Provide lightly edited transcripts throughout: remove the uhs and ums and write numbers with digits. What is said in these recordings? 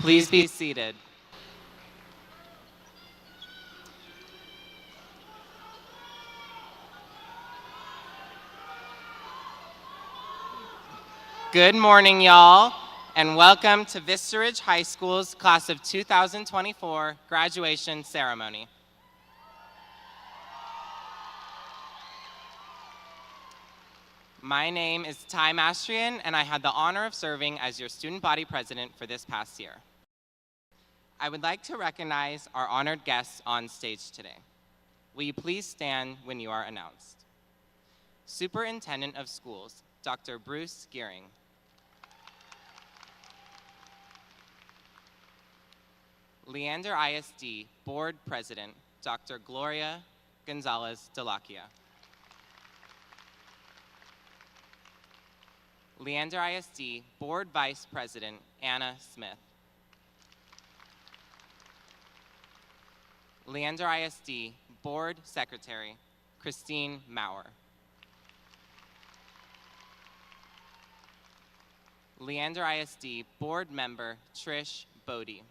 Please be seated. Good morning, y'all, and welcome to Vista Ridge High School's Class of 2024 graduation ceremony. My name is Ty Mastrian, and I had the honor of serving as your student body president for this past year. I would like to recognize our honored guests on stage today. Will you please stand when you are announced? Superintendent of Schools, Dr. Bruce Gearing. Leander ISD Board President, Dr. Gloria Gonzalez Delacchia. Leander ISD Board Vice President, Anna Smith. Leander ISD Board Secretary, Christine Maurer. Leander ISD Board Member, Trish Bodie.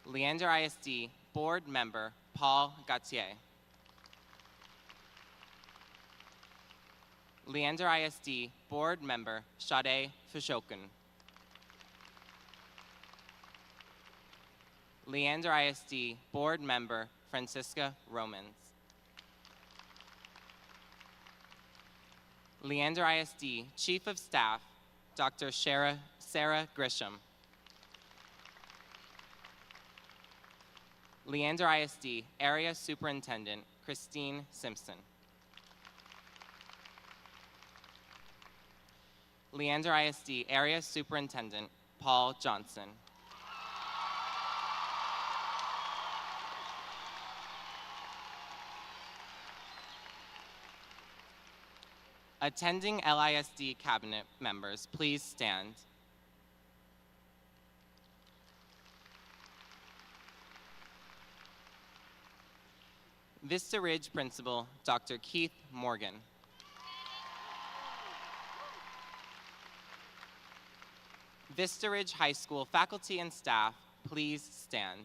Leander ISD Board Member, Paul Gautier. Leander ISD Board Member, Sade Fishokin. Leander ISD Board Member, Francisca Romans. Leander ISD Chief of Staff, Dr. Sarah Grisham. Leander ISD Area Superintendent Christine Simpson. Leander ISD Area Superintendent Paul Johnson. Attending LISD cabinet members, please stand. Vista Ridge Principal, Dr. Keith Morgan. Vista Ridge High School faculty and staff, please stand.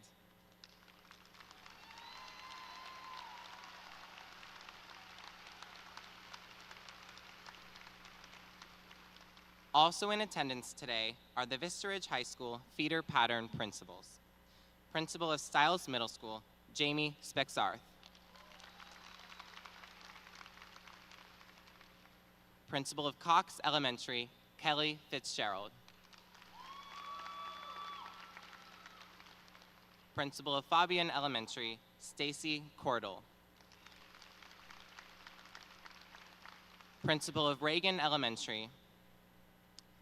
Also in attendance today are the Vista Ridge High School feeder pattern principals. Principal of Stiles Middle School, Jamie Spexarth. Principal of Cox Elementary, Kelly Fitzgerald. Principal of Fabian Elementary, Stacy Cordell. Principal of Reagan Elementary,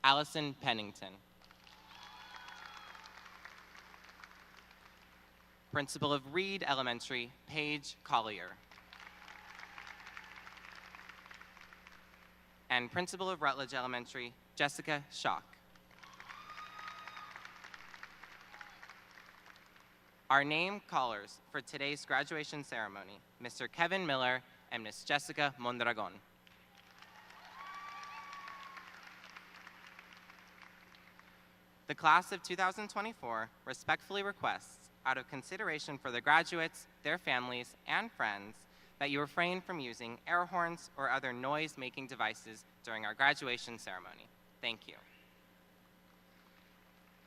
Allison Pennington. Principal of Reed Elementary, Paige Collier. And Principal of Rutledge Elementary, Jessica Schock. Our name callers for today's graduation ceremony, Mr. Kevin Miller and Ms. Jessica Mondragon. The class of 2024 respectfully requests, out of consideration for the graduates, their families, and friends, that you refrain from using air horns or other noise-making devices during our graduation ceremony. Thank you.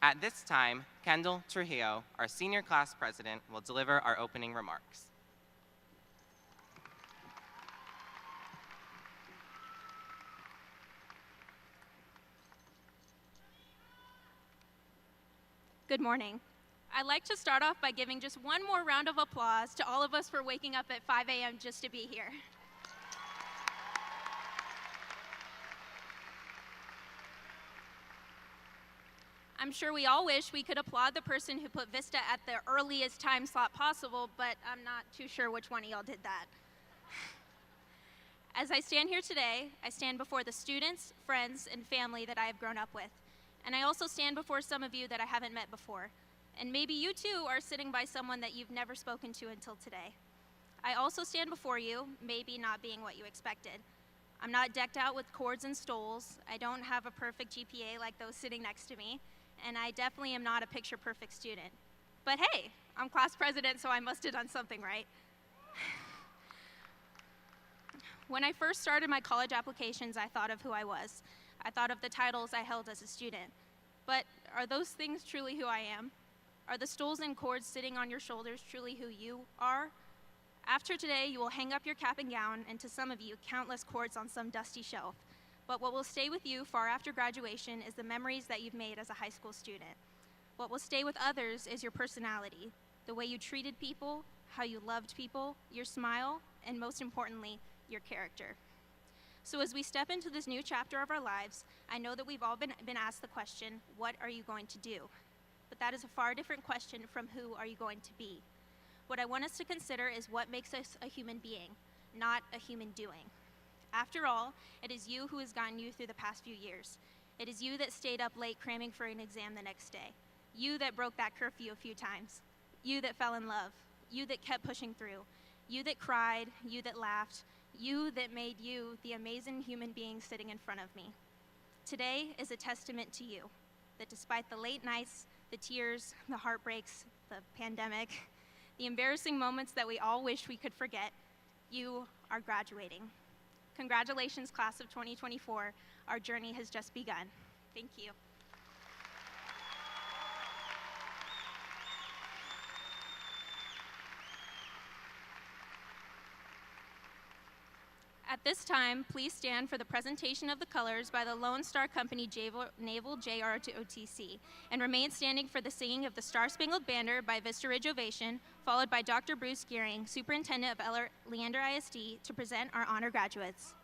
At this time, Kendall Trujillo, our senior class president, will deliver our opening remarks. Good morning. I'd like to start off by giving just one more round of applause to all of us for waking up at 5 a.m. just to be here. I'm sure we all wish we could applaud the person who put Vista at the earliest time slot possible, but I'm not too sure which one of y'all did that. As I stand here today, I stand before the students, friends, and family that I have grown up with. And I also stand before some of you that I haven't met before. And maybe you too are sitting by someone that you've never spoken to until today. I also stand before you, maybe not being what you expected. I'm not decked out with cords and stoles. I don't have a perfect GPA like those sitting next to me. And I definitely am not a picture-perfect student. But hey, I'm class president, so I must have done something right. When I first started my college applications, I thought of who I was. I thought of the titles I held as a student. But are those things truly who I am? Are the stoles and cords sitting on your shoulders truly who you are? After today, you will hang up your cap and gown, and to some of you, countless cords on some dusty shelf. But what will stay with you far after graduation is the memories that you've made as a high school student. What will stay with others is your personality, the way you treated people, how you loved people, your smile, and most importantly, your character. So as we step into this new chapter of our lives, I know that we've all been asked the question, what are you going to do? But that is a far different question from who are you going to be? What I want us to consider is what makes us a human being, not a human doing. After all, it is you who has gotten you through the past few years. It is you that stayed up late cramming for an exam the next day. You that broke that curfew a few times. You that fell in love. You that kept pushing through. You that cried. You that laughed. You that made you the amazing human being sitting in front of me. Today is a testament to you, that despite the late nights, the tears, the heartbreaks, the pandemic, the embarrassing moments that we all wish we could forget, you are graduating. Congratulations, class of 2024. Our journey has just begun. Thank you. At this time, please stand for the presentation of the colors by the Lone Star Company Naval JROTC, and remain standing for the singing of the Star-Spangled Banner by Vista Ridge Ovation, followed by Dr. Bruce Gearing, Superintendent of Leander ISD, to present our honor graduates.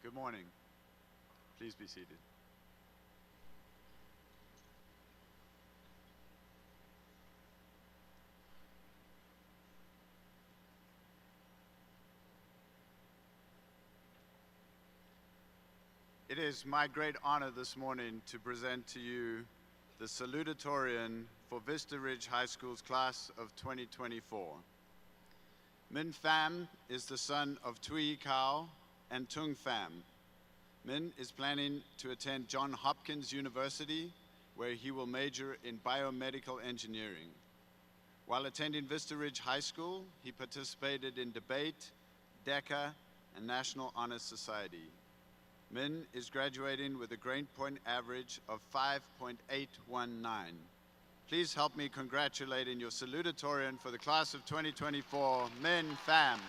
Good morning. Please be seated. It is my great honor this morning to present to you the Salutatorian for Vista Ridge High School's class of 2024. Min Pham is the son of Tui Kao and Tung Pham. Min is planning to attend Johns Hopkins University, where he will major in biomedical engineering. While attending Vista Ridge High School, he participated in debate, DECA, and National Honor Society. Min is graduating with a grade point average of 5.819. Please help me congratulating your salutatorian for the class of 2024, Min Pham.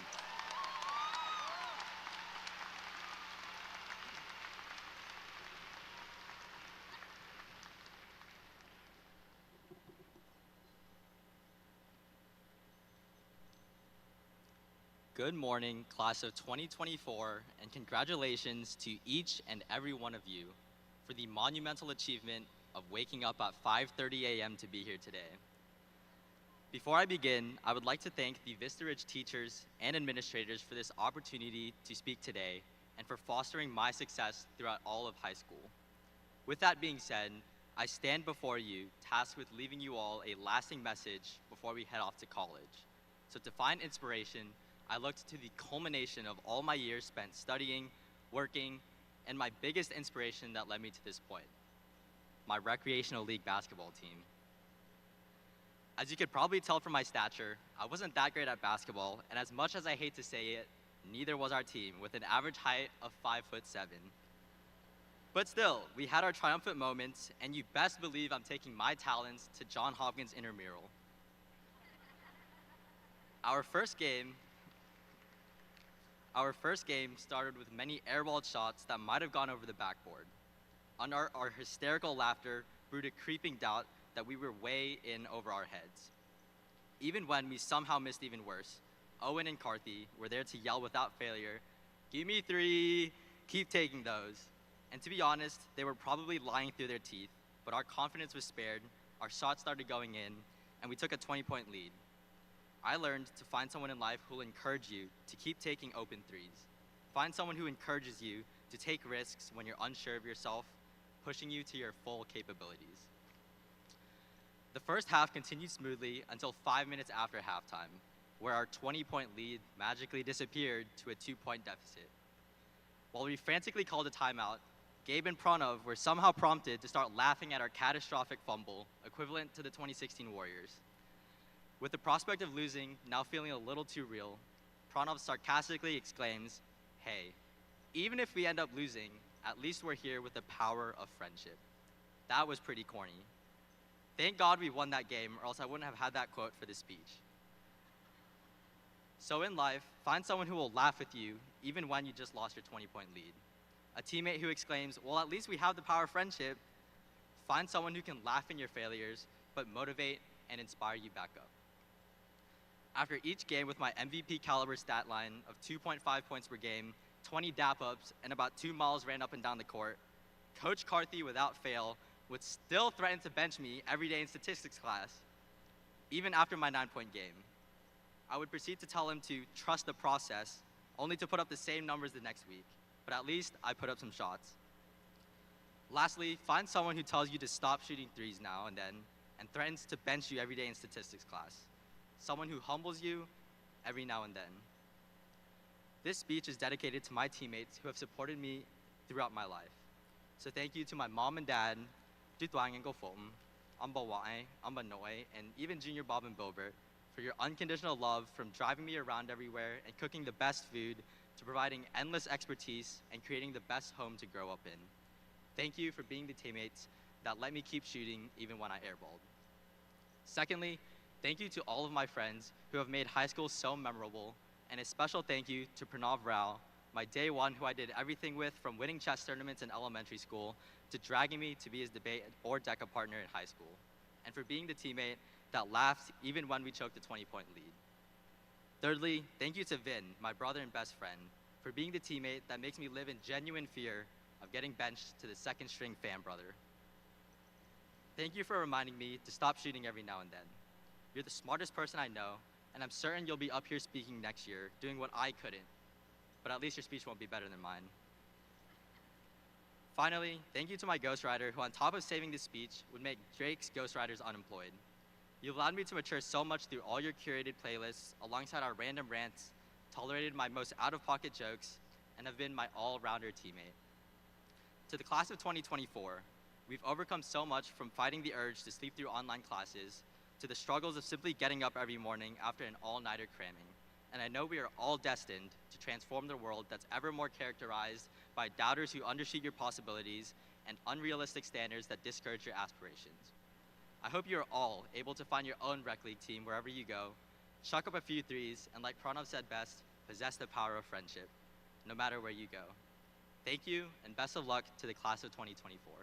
Good morning, class of 2024, and congratulations to each and every one of you for the monumental achievement of waking up at 5:30 a.m. to be here today. Before I begin, I would like to thank the Vista Ridge teachers and administrators for this opportunity to speak today and for fostering my success throughout all of high school. With that being said, I stand before you tasked with leaving you all a lasting message before we head off to college. So to find inspiration, I looked to the culmination of all my years spent studying, working, and my biggest inspiration that led me to this point, my recreational league basketball team. As you could probably tell from my stature, I wasn't that great at basketball, and as much as I hate to say it, neither was our team, with an average height of 5'7". But still, we had our triumphant moments, and you best believe I'm taking my talents to John Hopkins intramural. Our first game started with many airballed shots that might have gone over the backboard. Under our hysterical laughter brewed a creeping doubt that we were way in over our heads. Even when we somehow missed even worse, Owen and Carthy were there to yell without failure, "Give me 3, keep taking those." And to be honest, they were probably lying through their teeth, but our confidence was spared, our shots started going in, and we took a 20-point lead. I learned to find someone in life who will encourage you to keep taking open threes. Find someone who encourages you to take risks when you're unsure of yourself, pushing you to your full capabilities. The first half continued smoothly until 5 minutes after halftime, where our 20-point lead magically disappeared to a 2-point deficit. While we frantically called a timeout, Gabe and Pranav were somehow prompted to start laughing at our catastrophic fumble, equivalent to the 2016 Warriors. With the prospect of losing now feeling a little too real, Pranav sarcastically exclaims, "Hey, even if we end up losing, at least we're here with the power of friendship." That was pretty corny. Thank God we won that game, or else I wouldn't have had that quote for this speech. So in life, find someone who will laugh with you even when you just lost your 20-point lead. A teammate who exclaims, "Well, at least we have the power of friendship." Find someone who can laugh in your failures, but motivate and inspire you back up. After each game with my MVP caliber stat line of 2.5 points per game, 20 dap-ups, and about 2 miles ran up and down the court, Coach Carthy, without fail, would still threaten to bench me every day in statistics class, even after my 9-point game. I would proceed to tell him to trust the process, only to put up the same numbers the next week, but at least I put up some shots. Lastly, find someone who tells you to stop shooting threes now and then, and threatens to bench you every day in statistics class. Someone who humbles you every now and then. This speech is dedicated to my teammates who have supported me throughout my life. So thank you to my mom and dad, Dutuang and Gofom, Amba Wae, Amba Noe, and even Junior Bob and Bilbert, for your unconditional love, from driving me around everywhere and cooking the best food to providing endless expertise and creating the best home to grow up in. Thank you for being the teammates that let me keep shooting even when I airballed. Secondly, thank you to all of my friends who have made high school so memorable, and a special thank you to Pranav Rao, my day one who I did everything with, from winning chess tournaments in elementary school to dragging me to be his debate or DECA partner in high school, and for being the teammate that laughed even when we choked a 20-point lead. Thirdly, thank you to Vin, my brother and best friend, for being the teammate that makes me live in genuine fear of getting benched to the second-string fan brother. Thank you for reminding me to stop shooting every now and then. You're the smartest person I know, and I'm certain you'll be up here speaking next year, doing what I couldn't, but at least your speech won't be better than mine. Finally, thank you to my ghostwriter, who on top of saving this speech, would make Drake's ghostwriters unemployed. You've allowed me to mature so much through all your curated playlists, alongside our random rants, tolerated my most out-of-pocket jokes, and have been my all-rounder teammate. To the class of 2024, we've overcome so much, from fighting the urge to sleep through online classes, to the struggles of simply getting up every morning after an all-nighter cramming. And I know we are all destined to transform the world that's ever more characterized by doubters who undershoot your possibilities and unrealistic standards that discourage your aspirations. I hope you're all able to find your own rec league team wherever you go, chuck up a few threes, and like Pranav said best, possess the power of friendship, no matter where you go. Thank you, and best of luck to the class of 2024.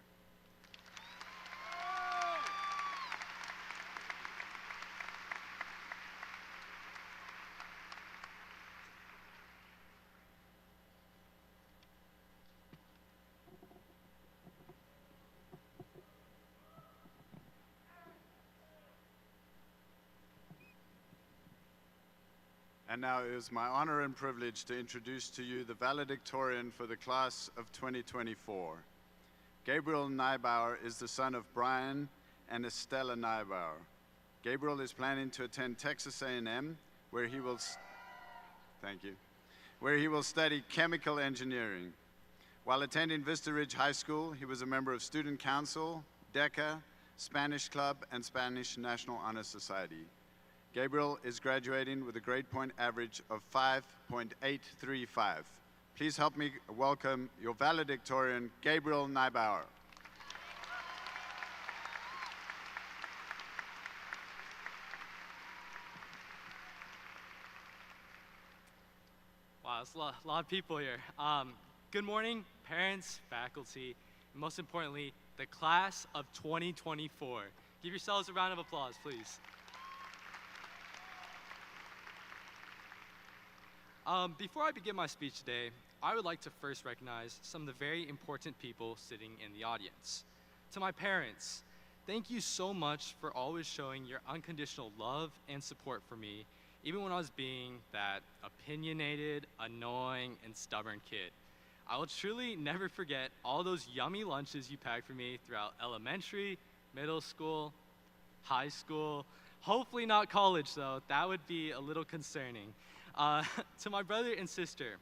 And now it is my honor and privilege to introduce to you the valedictorian for the class of 2024. Gabriel Neibauer is the son of Brian and Estella Neibauer. Gabriel is planning to attend Texas A&M, where he will study chemical engineering. While attending Vista Ridge High School, he was a member of student council, DECA, Spanish Club, and Spanish National Honor Society. Gabriel is graduating with a grade point average of 5.835. Please help me welcome your valedictorian, Gabriel Neibauer. Wow, there's a lot of people here. Good morning, parents, faculty, and most importantly, the class of 2024. Give yourselves a round of applause, please. Before I begin my speech today, I would like to first recognize some of the very important people sitting in the audience. To my parents, thank you so much for always showing your unconditional love and support for me, even when I was being that opinionated, annoying, and stubborn kid. I will truly never forget all those yummy lunches you packed for me throughout elementary, middle school, high school, hopefully not college though, that would be a little concerning. To my brother and sister,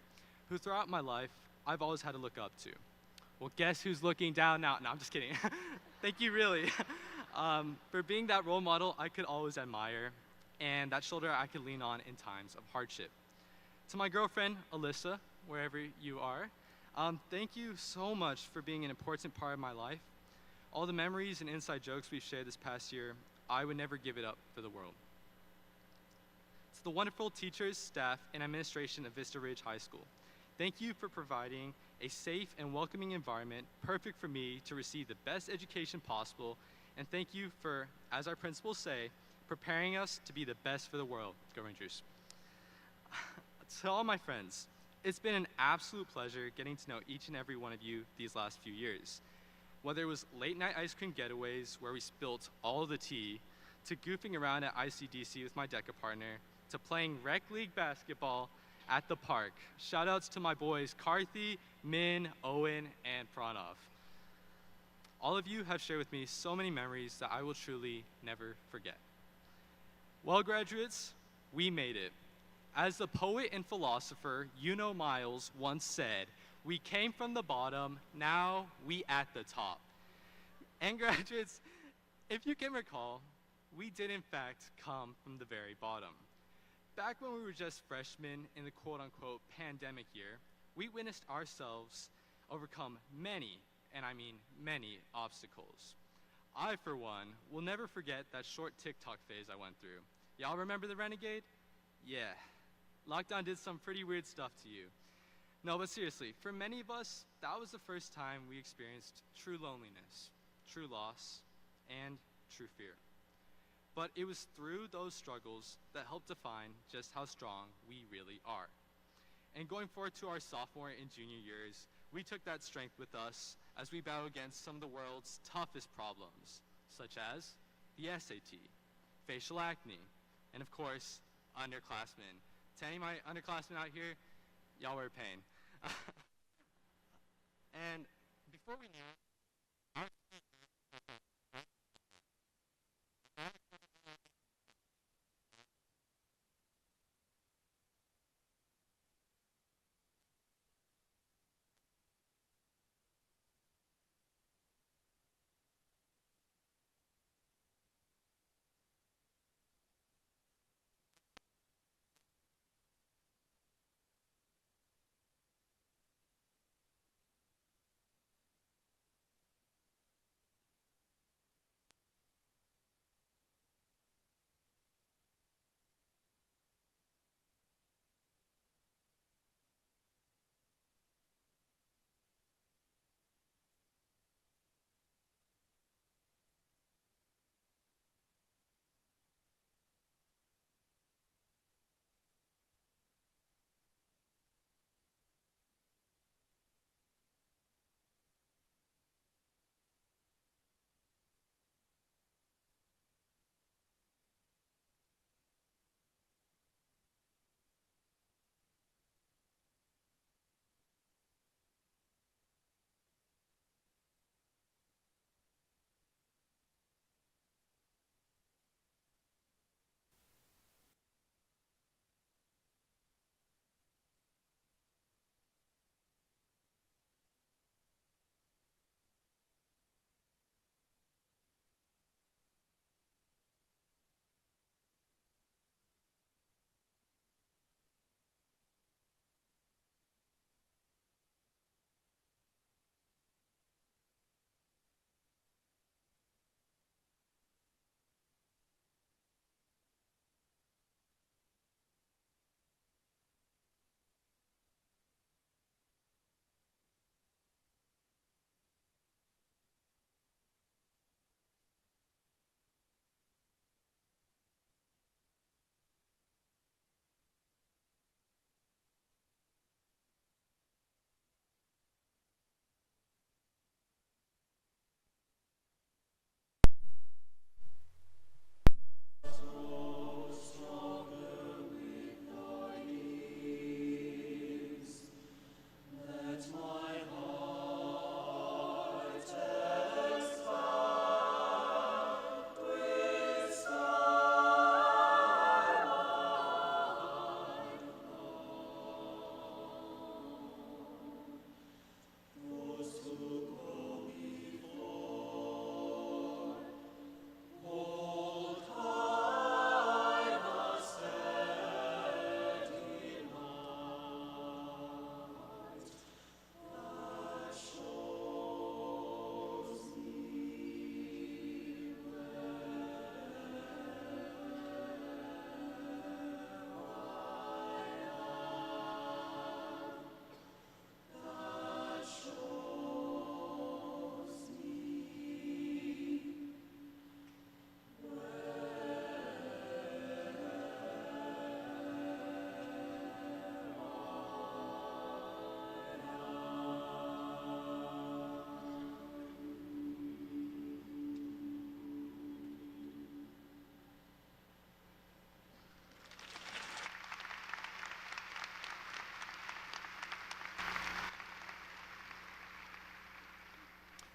who throughout my life, I've always had to look up to. Well, guess who's looking down now? No, I'm just kidding. Thank you, really. For being that role model I could always admire, and that shoulder I could lean on in times of hardship. To my girlfriend, Alyssa, wherever you are, thank you so much for being an important part of my life. All the memories and inside jokes we've shared this past year, I would never give it up for the world. To the wonderful teachers, staff, and administration of Vista Ridge High School, thank you for providing a safe and welcoming environment perfect for me to receive the best education possible, and thank you for, as our principals say, preparing us to be the best for the world. Go Rangers. To all my friends, it's been an absolute pleasure getting to know each and every one of you these last few years. Whether it was late night ice cream getaways where we spilt all the tea, to goofing around at ICDC with my DECA partner, to playing rec league basketball at the park. Shout outs to my boys Karthi, Min, Owen, and Pranav. All of you have shared with me so many memories that I will truly never forget. Well, graduates, we made it. As the poet and philosopher Uno Miles once said, we came from the bottom, now we at the top. And graduates, if you can recall, we did in fact come from the very bottom. Back when we were just freshmen in the quote-unquote pandemic year, we witnessed ourselves overcome many, and I mean many, obstacles. I, for one, will never forget that short TikTok phase I went through. Y'all remember the Renegade? Yeah. Lockdown did some pretty weird stuff to you. No, but seriously, for many of us, that was the first time we experienced true loneliness, true loss, and true fear. But it was through those struggles that helped define just how strong we really are. And going forward to our sophomore and junior years, we took that strength with us as we battled against some of the world's toughest problems, such as the SAT, facial acne, and of course, underclassmen. To any of my underclassmen out here, y'all were a pain. And before we knew it, our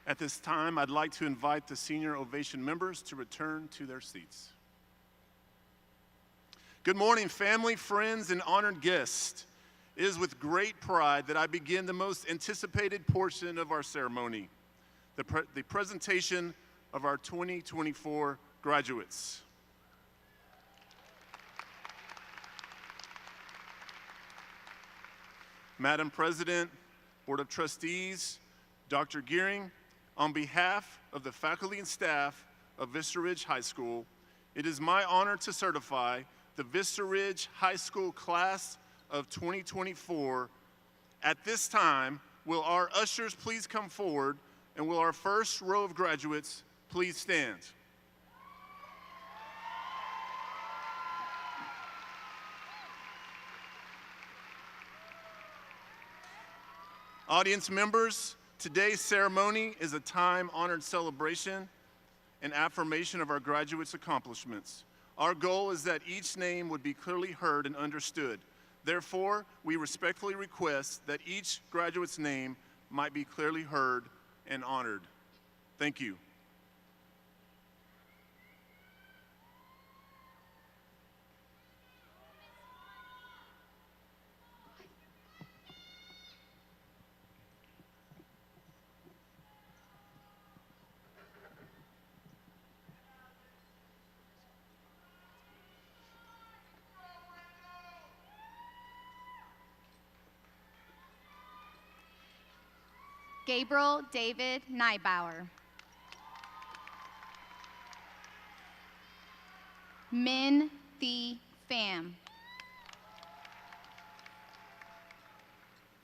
At this time, I'd like to invite the Senior Ovation members to return to their seats. Good morning, family, friends, and honored guests. It is with great pride that I begin the most anticipated portion of our ceremony, the presentation of our 2024 graduates. Madam President, Board of Trustees, Dr. Gearing, on behalf of the faculty and staff of Vista Ridge High School, it is my honor to certify the Vista Ridge High School class of 2024. At this time, will our ushers please come forward, and will our first row of graduates please stand? Audience members, today's ceremony is a time-honored celebration and affirmation of our graduates' accomplishments. Our goal is that each name would be clearly heard and understood. Therefore, we respectfully request that each graduate's name might be clearly heard and honored. Thank you. Gabriel David Neibauer. Min Thi Pham.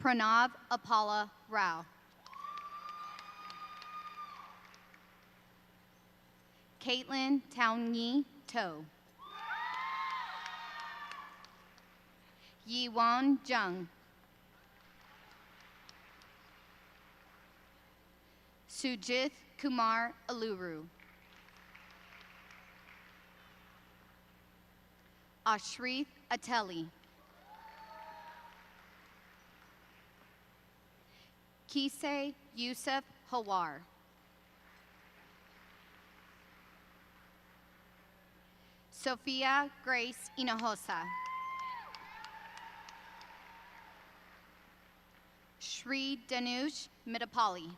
Pranav Apala Rao. Caitlin Taunyi To. Yiwon Jung. Sujith Kumar Aluru. Ashrith Ateli. Kisei Yusuf Hawar. Sophia Grace Hinojosa. Shri Danush Midapali.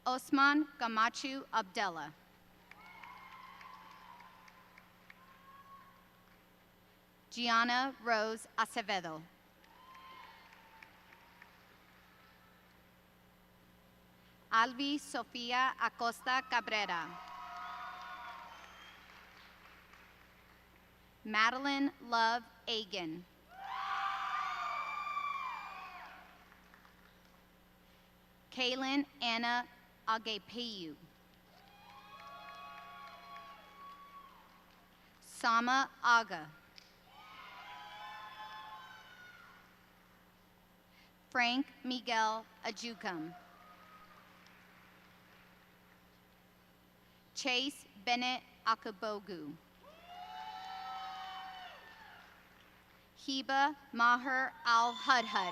Osman Gamachu Abdella. Gianna Rose Acevedo. Alvi Sofia Acosta Cabrera. Madeline Love Agan. Kaylin Anna Agepeyu. Sama Aga. Frank Miguel Ajukam. Chase Bennett Akabogu. Hiba Maher Al-Hudhud.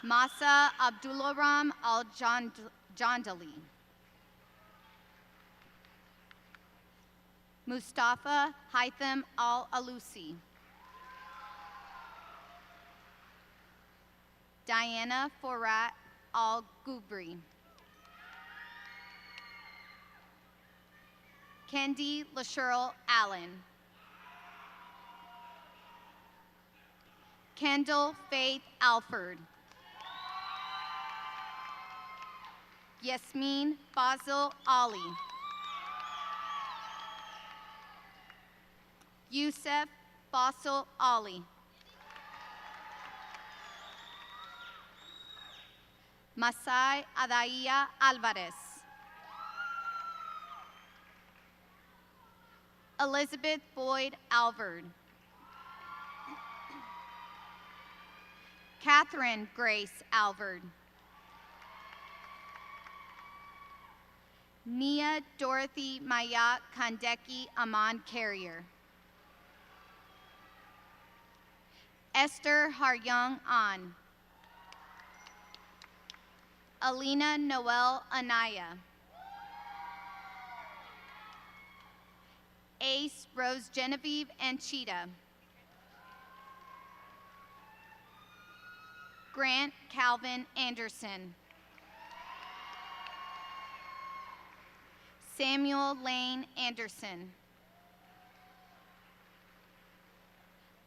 Masa Abdularam Al-Jandali. Mustafa Haitham Al-Alusi. Diana Forat Al-Gubri. Kendi Lasherl Allen. Kendall Faith Alford. Yasmin Fazil Ali. Youssef Fasil Ali. Masai Adaia Alvarez. Elizabeth Boyd Alvord. Catherine Grace Alvord. Nia Dorothy Maya Kandeki Aman Carrier. Esther Haryoung An. Alina Noel Anaya. Ace Rose Genevieve Anchita. Grant Calvin Anderson. Samuel Lane Anderson.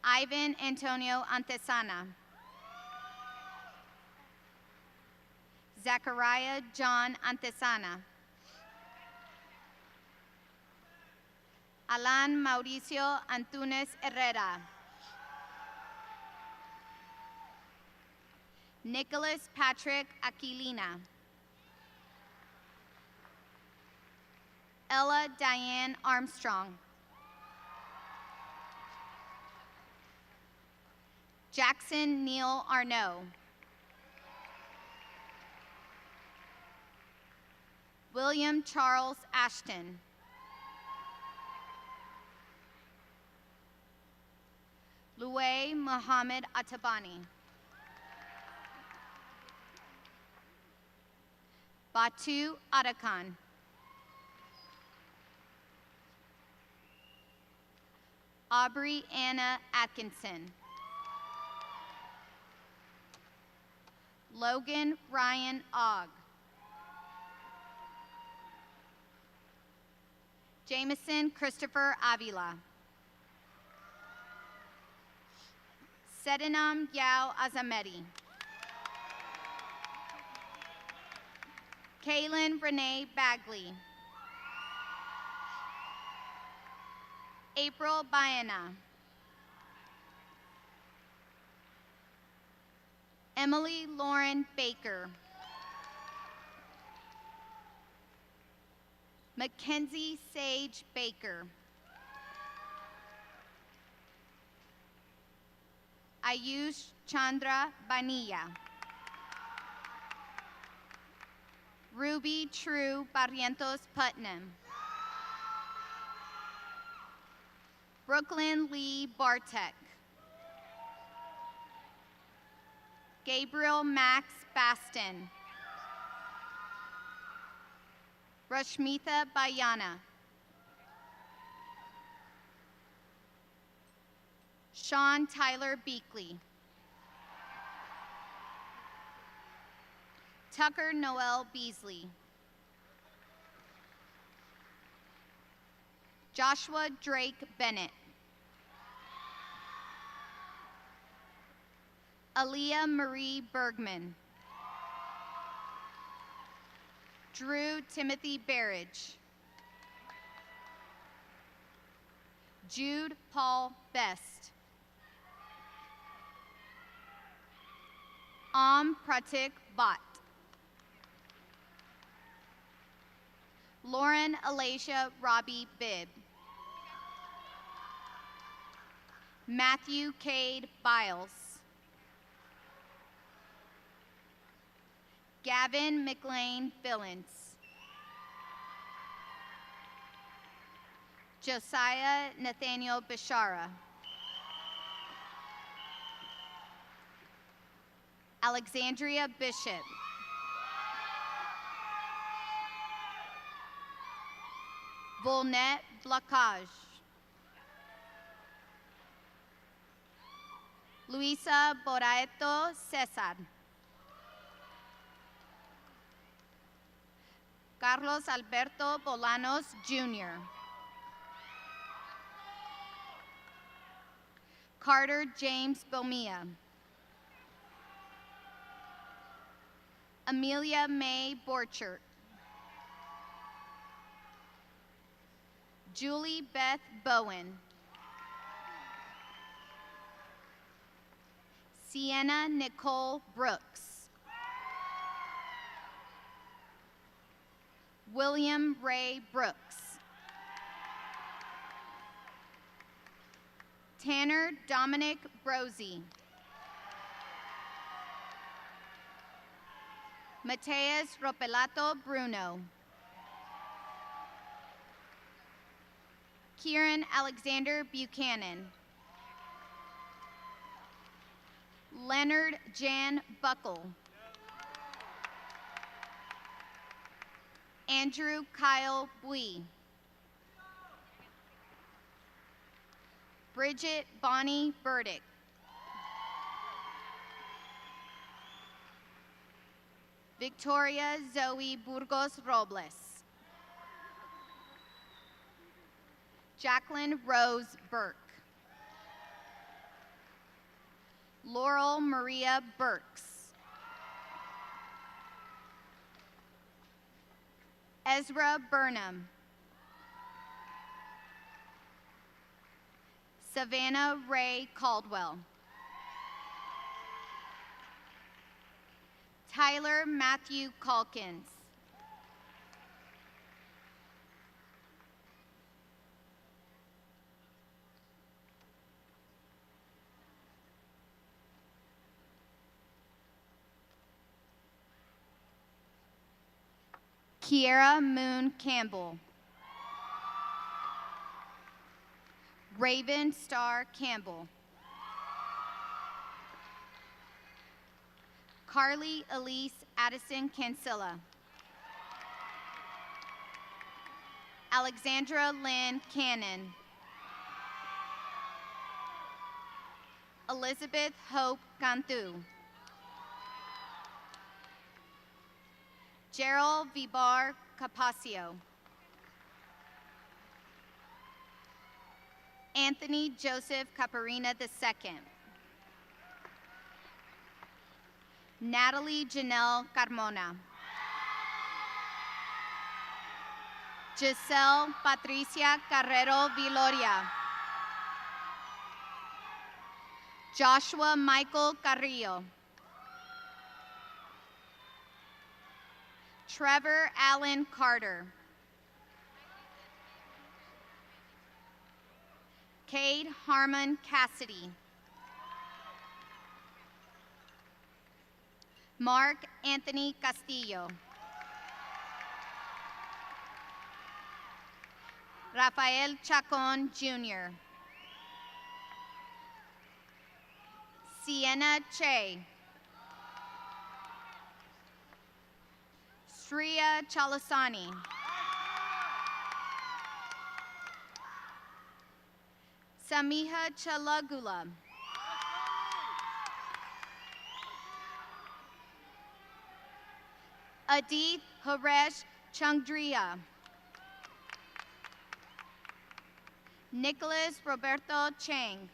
Ivan Antonio Antesana. Zachariah John Antesana. Alan Mauricio Antunes Herrera. Nicholas Patrick Aquilina. Ella Diane Armstrong. Jackson Neil Arnaud. William Charles Ashton. Luay Muhammad Atabani. Batu Atakan. Aubrey Anna Atkinson. Logan Ryan Ogg. Jameson Christopher Avila. Sedinam Yao Azamedi. Kaylin Renee Bagley. April Baena. Emily Lauren Baker. Mackenzie Sage Baker. Ayush Chandra Banilla. Ruby True Barrientos Putnam. Brooklyn Lee Bartek. Gabriel Max Baston. Rashmitha Bayana. Sean Tyler Beakley. Tucker Noel Beasley. Joshua Drake Bennett. Aaliyah Marie Bergman. Drew Timothy Barrage. Jude Paul Best. Pratik Bhatt. Lauren Alasia Robbie Bibb. Matthew Cade Biles. Gavin McLean Billings. Josiah Nathaniel Bishara. Alexandria Bishop. Volnette Blocage. Luisa Boraeto Cesar. Carlos Alberto Bolanos Jr. Carter James Bomia. Amelia May Borchert. Julie Beth Bowen. Sienna Nicole Brooks. William Ray Brooks. Tanner Dominic Brosey. Mateus Ropelato Bruno. Kieran Alexander Buchanan. Leonard Jan Buckle. Andrew Kyle Bui. Bridget Bonnie Burdick. Victoria Zoe Burgos Robles. Jacqueline Rose Burke. Laurel Maria Burks. Ezra Burnham. Savannah Ray Caldwell. Tyler Matthew Calkins. Kiera Moon Campbell. Raven Star Campbell. Carly Elise Addison Cancilla. Alexandra Lynn Cannon. Elizabeth Hope Cantu. Gerald Vibar Capaccio. Anthony Joseph Caparina II. Natalie Janelle Carmona. Giselle Patricia Carrero Viloria. Joshua Michael Carrillo. Trevor Allen Carter. Cade Harmon Cassidy. Mark Anthony Castillo. Rafael Chacon Jr. Sienna Che. Sriya Chalasani. Samiha Chalagula. Adith Haresh Changdria. Nicholas Roberto Chang.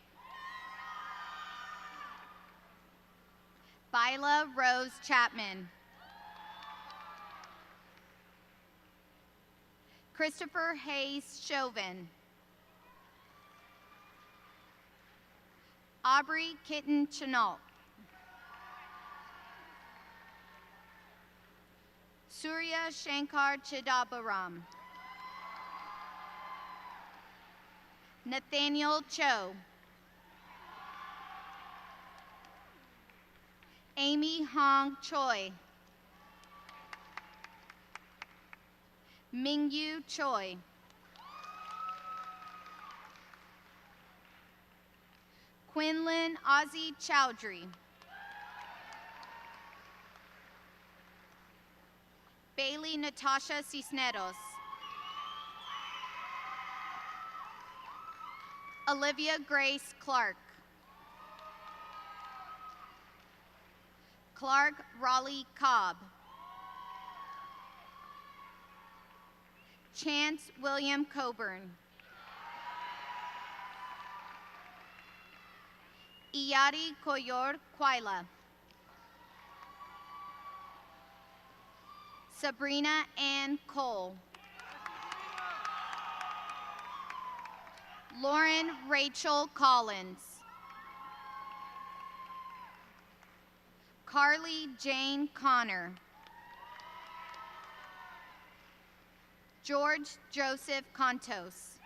Bila Rose Chapman. Christopher Hayes Chauvin. Aubrey Kitten Chenault. Surya Shankar Chidabaram. Nathaniel Cho. Amy Hong Choi. Mingyu Choi. Quinlan Ozzie Chowdhury. Bailey Natasha Cisneros. Olivia Grace Clark. Clark Raleigh Cobb. Chance William Coburn. Iyari Koyor Quaila. Sabrina Ann Cole. Lauren Rachel Collins. Carly Jane Connor. George Joseph Contos.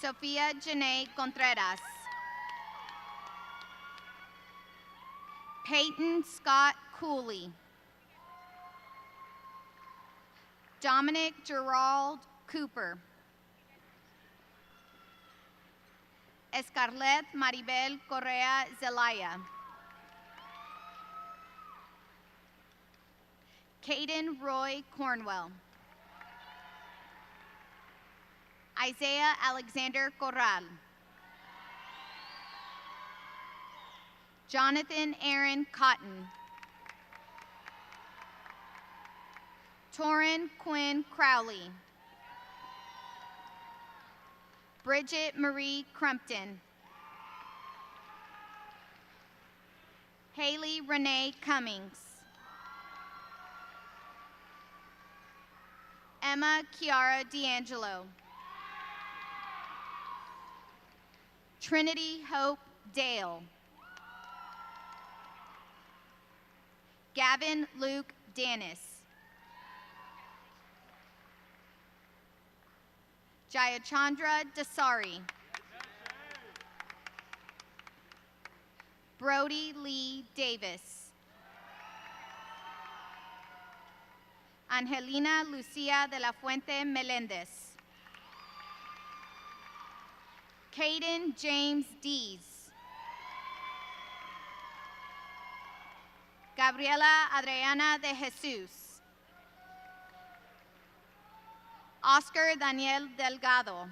Sofia Janae Contreras. Peyton Scott Cooley. Dominic Gerald Cooper. Escarlet Maribel Correa Zelaya. Caden Roy Cornwell. Isaiah Alexander Corral. Jonathan Aaron Cotton. Torrin Quinn Crowley. Bridget Marie Crumpton. Haley Renee Cummings. Emma Kiara D'Angelo. Trinity Hope Dale. Gavin Luke Danis. Jayachandra Dasari. Brody Lee Davis. Angelina Lucia de la Fuente Melendez. Caden James Dees. Gabriela Adriana de Jesus. Oscar Daniel Delgado.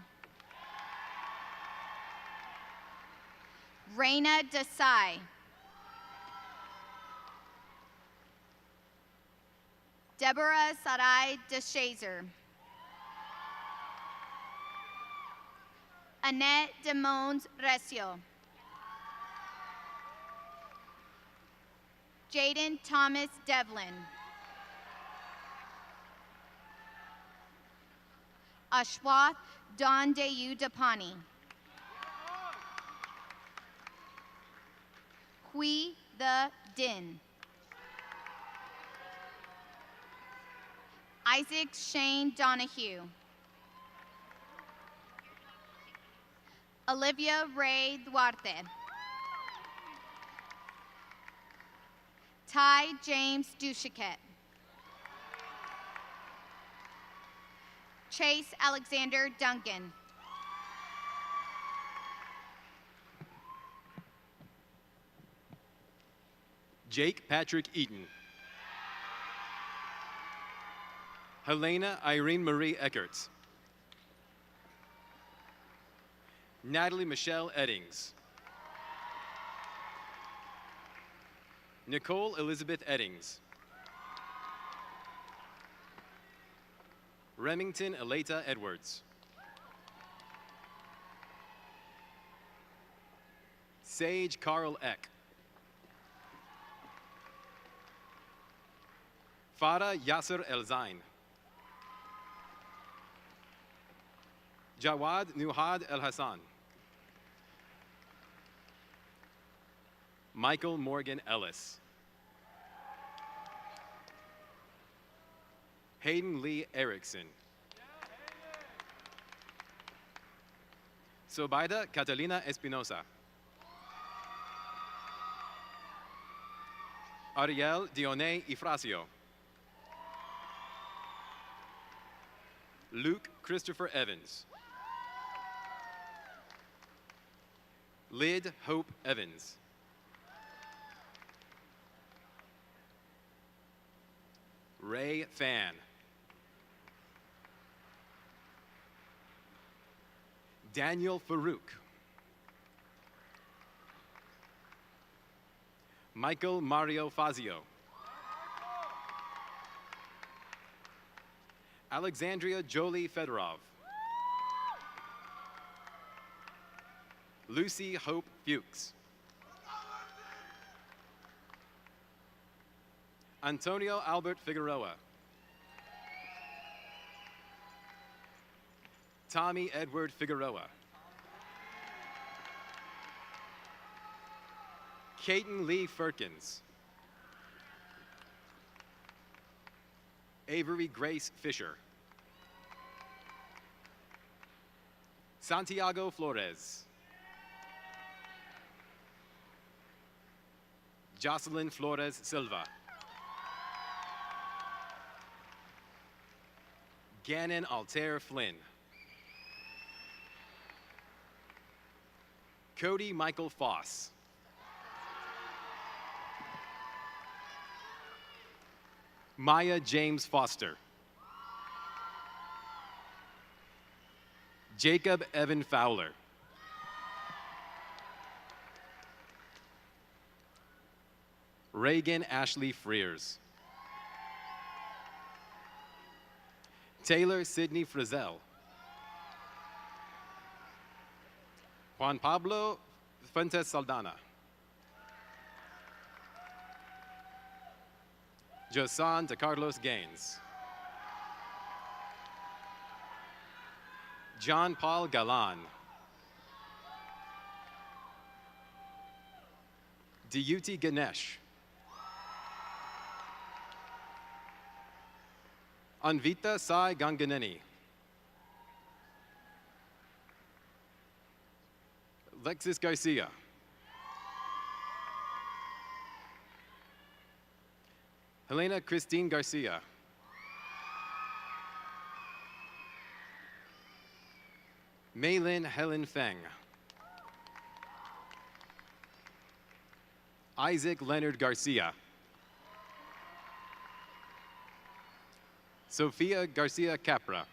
Reina Desai. Deborah Sarai DeShazer. Annette Demons Recio. Jaden Thomas Devlin. Ashwath Don Dayu Dapani. Hui the Din. Isaac Shane Donahue. Olivia Ray Duarte. Ty James Duchiquette. Chase Alexander Duncan. Jake Patrick Eaton. Helena Irene Marie Eckerts. Natalie Michelle Eddings. Nicole Elizabeth Eddings. Remington Eleta Edwards. Sage Carl Eck. Farah Yasser El Zain. Jawad Nuhad El Hassan. Michael Morgan Ellis. Hayden Lee Erickson. Sobaida Catalina Espinosa. Ariel Dione Ifracio. Luke Christopher Evans. Lyd Hope Evans. Ray Fan. Daniel Farouk. Michael Mario Fazio. Alexandria Jolie Fedorov. Lucy Hope Fuchs. Antonio Albert Figueroa. Tommy Edward Figueroa. Caton Lee Firkins. Avery Grace Fisher. Santiago Flores. Jocelyn Flores Silva. Gannon Altair Flynn. Cody Michael Foss. Maya James Foster. Jacob Evan Fowler. Reagan Ashley Frears. Taylor Sidney Frizzell. Juan Pablo Fuentes Saldana. Josan de Carlos Gaines. John Paul Galan. Diyuti Ganesh. Anvita Sai Ganganeni. Alexis Garcia. Helena Christine Garcia. Maylin Helen Feng. Isaac Leonard Garcia. Sofia Garcia Capra.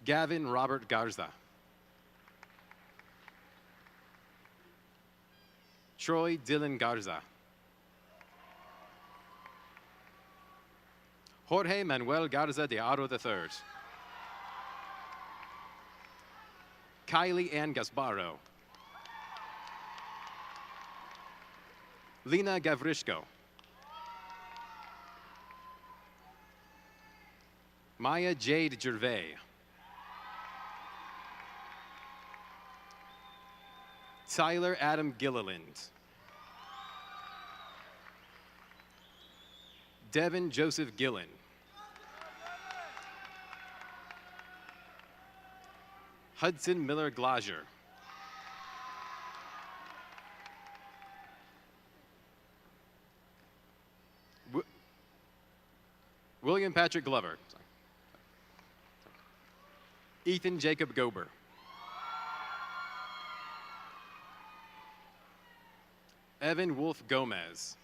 Gavin Robert Garza. Troy Dylan Garza. Jorge Manuel Garza de Aro III. Kylie Ann Gasparo. Lena Gavrishko. Maya Jade Gervais. Tyler Adam Gilliland. Devin Joseph Gillen. Hudson Miller Glazier. William Patrick Glover. Sorry. Ethan Jacob Gober. Evan Wolf Gomez.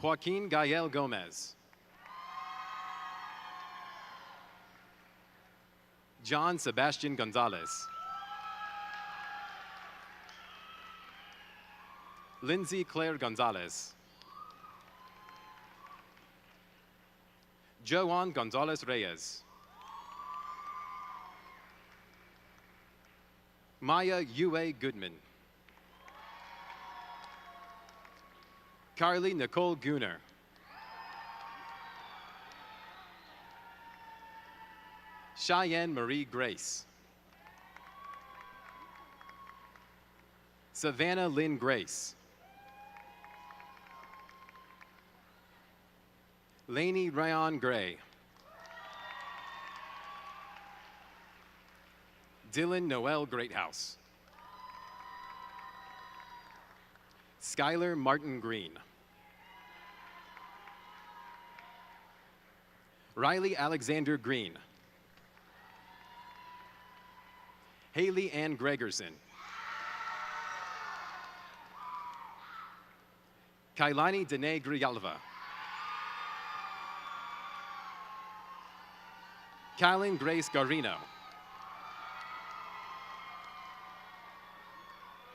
Joaquin Gael Gomez. John Sebastian Gonzalez. Lindsay Claire Gonzalez. Joan Gonzalez Reyes. Maya Yue Goodman. Carly Nicole Gunner. Cheyenne Marie Grace. Savannah Lynn Grace. Lainey Rayon Gray. Dylan Noel Greathouse. Skylar Martin Green. Riley Alexander Green. Haley Ann Gregerson. Kailani Dene Grijalva. Kylan Grace Garino.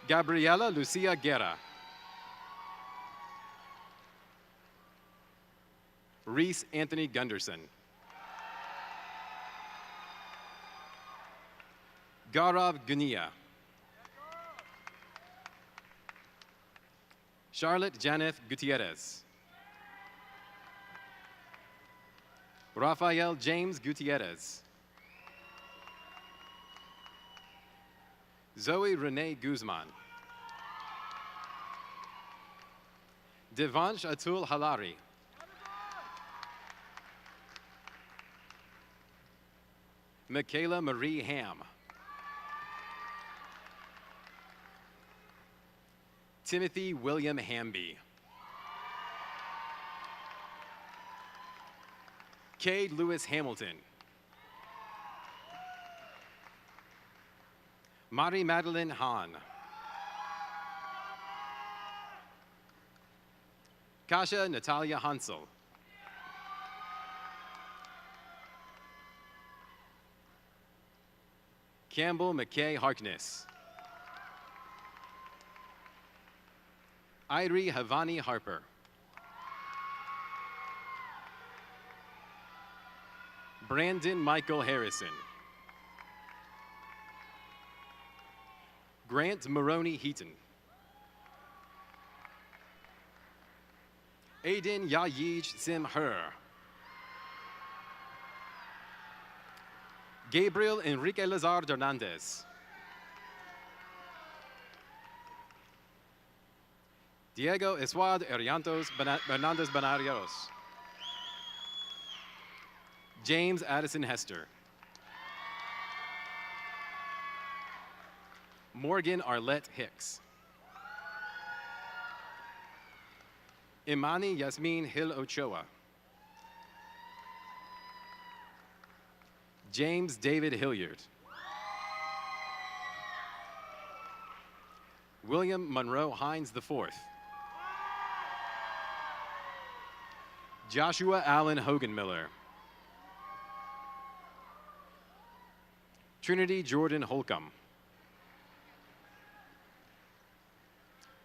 Gabriela Lucia Guerra. Reese Anthony Gunderson. Gaurav Gunia. Charlotte Janeth Gutierrez. Rafael James Gutierrez. Zoe Renee Guzman. Devansh Atul Halari. Michaela Marie Ham. Timothy William Hamby. Cade Lewis Hamilton. Mari Madeline Hahn. Kasha Natalia Hansel. Campbell McKay Harkness. Irie Havani Harper. Brandon Michael Harrison. Grant Maroney Heaton. Aiden Yayij Sim Her. Gabriel Enrique Lazard Hernandez. Diego Esuad Hernandez Banarios. James Addison Hester. Morgan Arlette Hicks. Imani Yasmin Hill Ochoa. James David Hilliard. William Monroe Hines IV. Joshua Allen Hogan-Miller. Trinity Jordan Holcomb.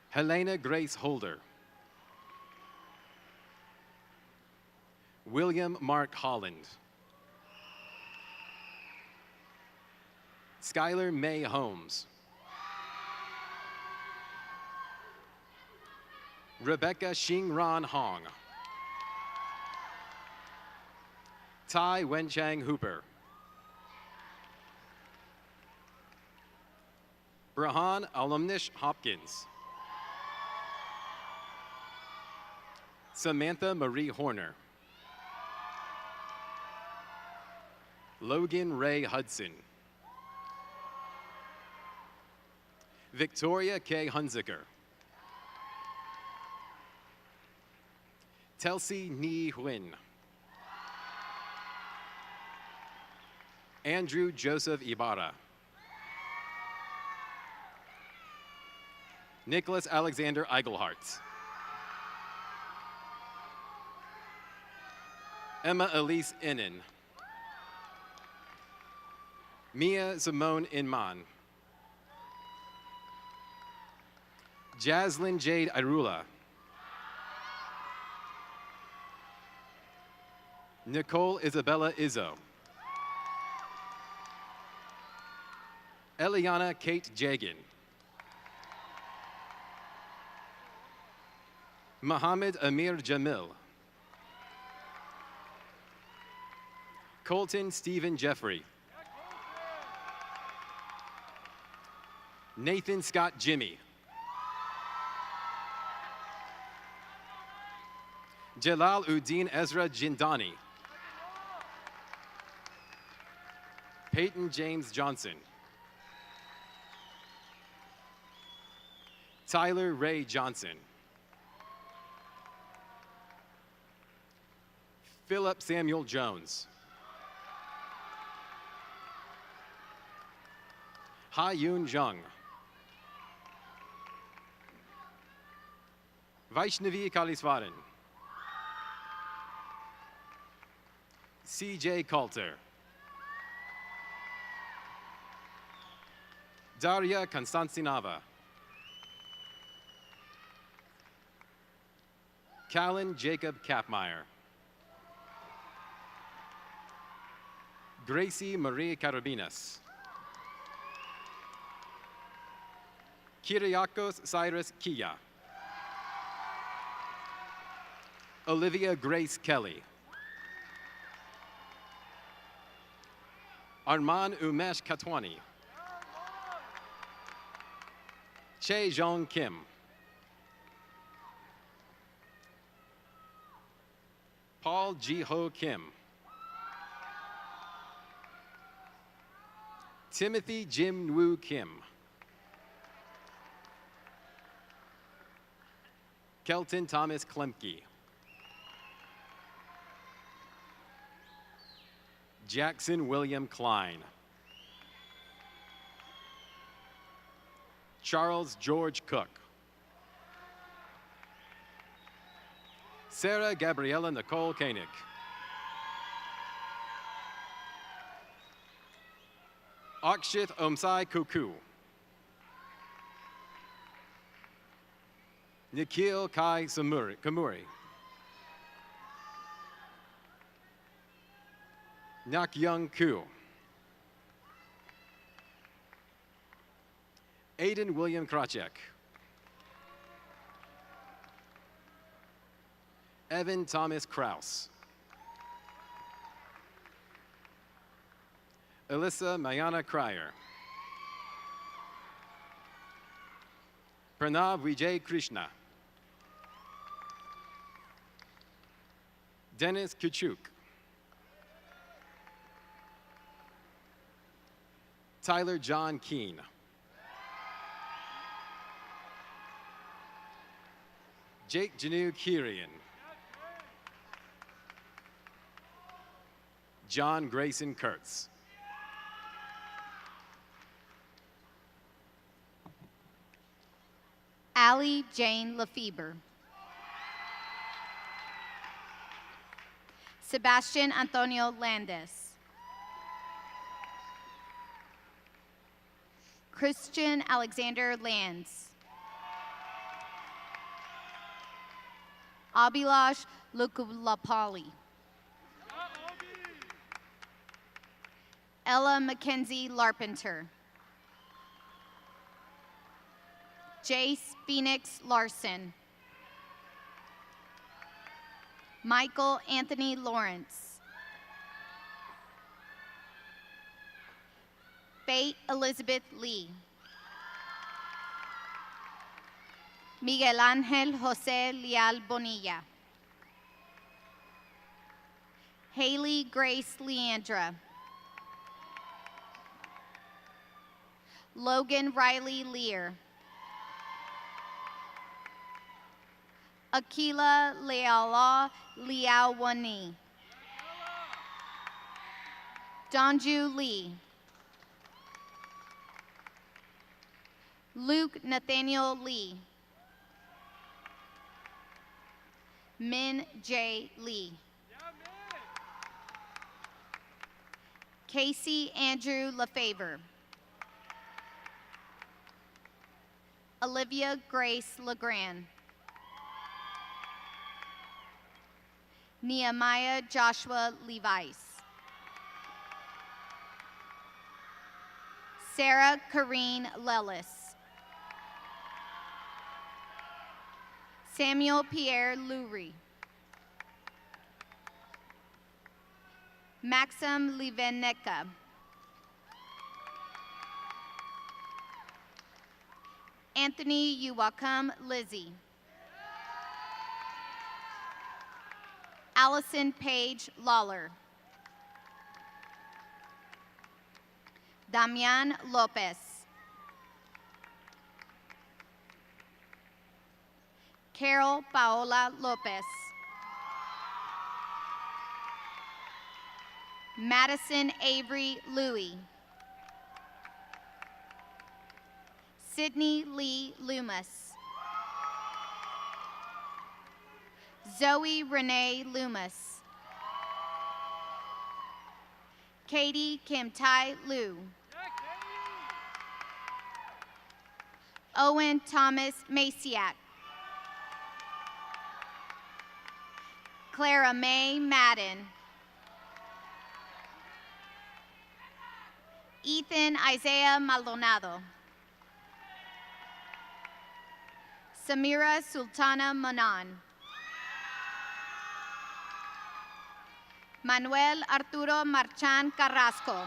Helena Grace Holder. William Mark Holland. Skylar May Holmes. Rebecca Xingran Hong. Tai Wenchang Hooper. Brahan Alumnish Hopkins. Samantha Marie Horner. Logan Ray Hudson. Victoria K. Hunziker. Telsey Ni Huyn. Andrew Joseph Ibarra. Nicholas Alexander Eigelhart. Emma Elise Innen. Mia Simone Inman. Jaslyn Jade Irula. Nicole Isabella Izzo. Eliana Kate Jagan. Mohammed Amir Jamil. Colton Stephen Jeffrey. Nathan Scott Jimmy. Jalal Uddin Ezra Jindani. Peyton James Johnson. Tyler Ray Johnson. Philip Samuel Jones. Ha Yoon Jung. Vaishnavi Kaliswaran. C.J. Coulter. Daria Konstantinova. Callan Jacob Kapmeyer. Gracie Marie Carabinas. Kyriakos Cyrus Kia. Olivia Grace Kelly. Arman Umesh Katwani. Che Jong Kim. Paul Ji-ho Kim. Timothy Jim Woo Kim. Kelton Thomas Klemke. Jackson William Klein. Charles George Cook. Sarah Gabriella Nicole Koenig. Akshit Omsai Kuku. Nikhil Kai Kamuri. Nak Young Koo. Aiden William Krachek. Evan Thomas Kraus. Alyssa Mayana Cryer. Pranav Vijay Krishna. Dennis Kuchuk. Tyler John Keene. Jake Janu Kirian. John Grayson Kurtz. Allie Jane Lefebvre. Sebastian Antonio Landis. Christian Alexander Lands. Abhilash Lukulapali. Ella Mackenzie Larpenter. Jace Phoenix Larson. Michael Anthony Lawrence. Fate Elizabeth Lee. Miguel Ángel José Leal Bonilla. Haley Grace Leandra. Logan Riley Lear. Akila Leala Liawani. Donju Lee. Luke Nathaniel Lee. Min J. Lee. Casey Andrew Lefebvre. Olivia Grace Legrand. Nehemiah Joshua Levice. Sarah Kareen Lellis. Samuel Pierre Lurie. Maxim Liveneka. Anthony Uwakam Lizzie. Allison Page Lawler. Damian Lopez. Carol Paola Lopez. Madison Avery Louie. Sydney Lee Loomis. Zoe Renee Loomis. Katie Kim Tai Liu. Owen Thomas Maciak. Clara May Madden. Ethan Isaiah Maldonado. Samira Sultana Manan. Manuel Arturo Marchan Carrasco.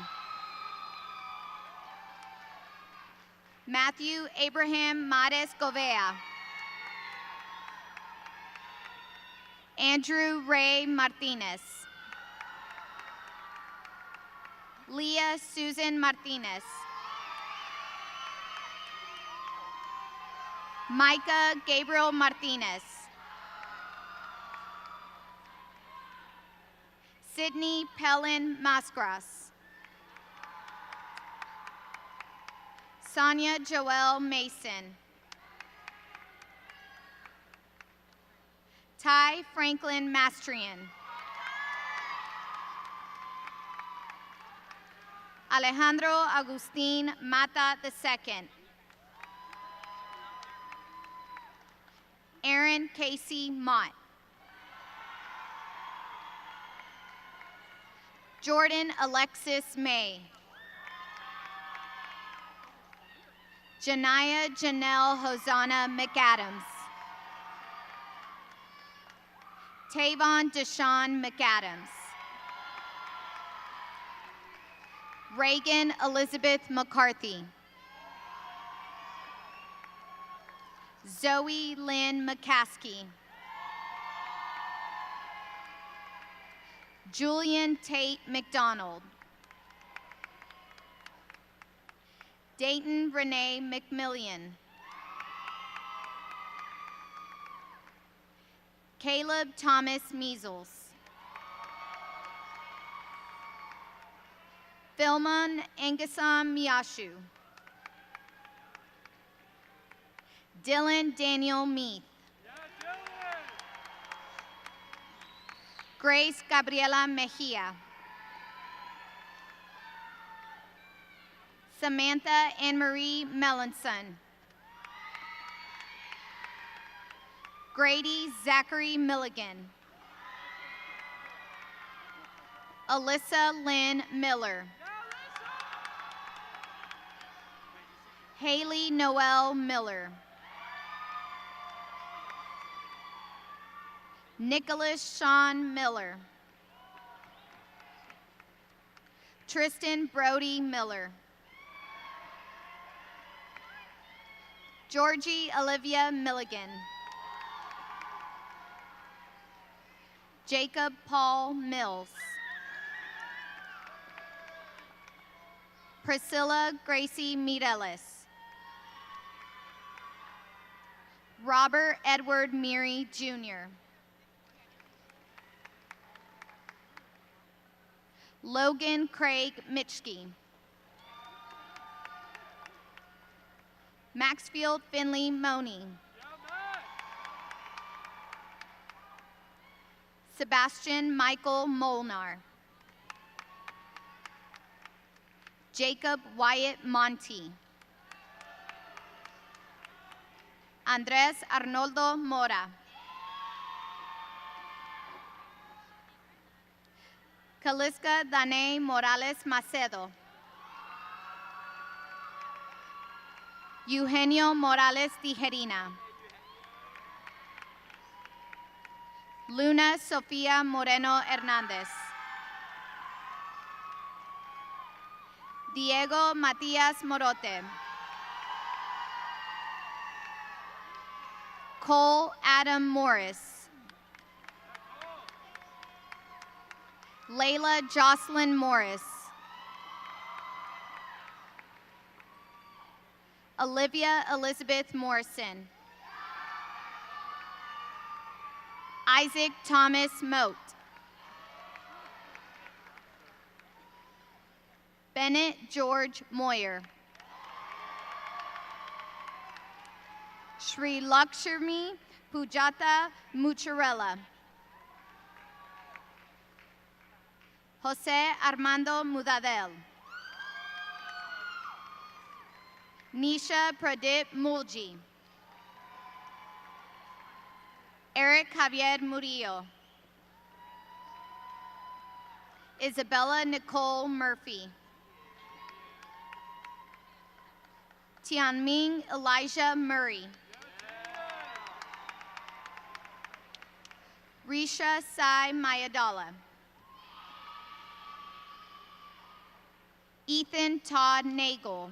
Matthew Abraham Mares Govea. Andrew Ray Martinez. Leah Susan Martinez. Micah Gabriel Martinez. Sydney Pellin Masgras. Sonia Joelle Mason. Ty Franklin Mastrian. Alejandro Agustin Mata II. Aaron Casey Mott. Jordan Alexis May. Janaya Janelle Hosanna McAdams. Tavon Deshawn McAdams. Reagan Elizabeth McCarthy. Zoe Lynn McCaskey. Julian Tate McDonald. Dayton Renee McMillian. Caleb Thomas Measles. Philmon Engasam Miyashu. Dylan Daniel Meath. Grace Gabriela Mejia. Samantha Anne-Marie Melanson. Grady Zachary Milligan. Alyssa Lynn Miller. Haley Noel Miller. Nicholas Sean Miller. Tristan Brody Miller. Georgie Olivia Milligan. Jacob Paul Mills. Priscilla Gracie Mireles. Robert Edward Meary, Jr. Logan Craig Mitchke. Maxfield Finley Money. Sebastian Michael Molnar. Jacob Wyatt Monty. Andres Arnoldo Mora. Kaliska Danae Morales Macedo. Eugenio Morales Tijerina. Luna Sofia Moreno Hernandez. Diego Matias Morote. Cole Adam Morris. Layla Jocelyn Morris. Olivia Elizabeth Morrison. Isaac Thomas Moat. Bennett George Moyer. Sri Lakshmi Pujata Mucharella. Jose Armando Mudadel. Nisha Pradip Mulji. Eric Javier Murillo. Isabella Nicole Murphy. Tianming Elijah Murray. Risha Sai Mayadala. Ethan Todd Nagel.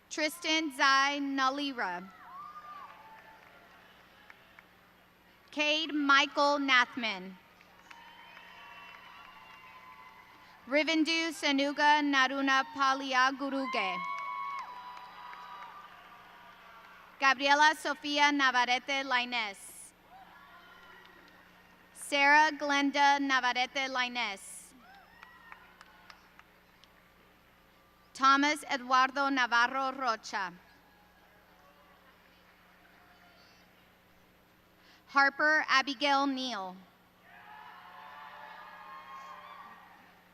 Tristan Zai Nalira. Cade Michael Nathman. Rivindu Sanuga Naruna Palia Guruge. Gabriela Sofia Navarrete Lainez. Sarah Glenda Navarrete Lainez. Thomas Eduardo Navarro Rocha. Harper Abigail Neal.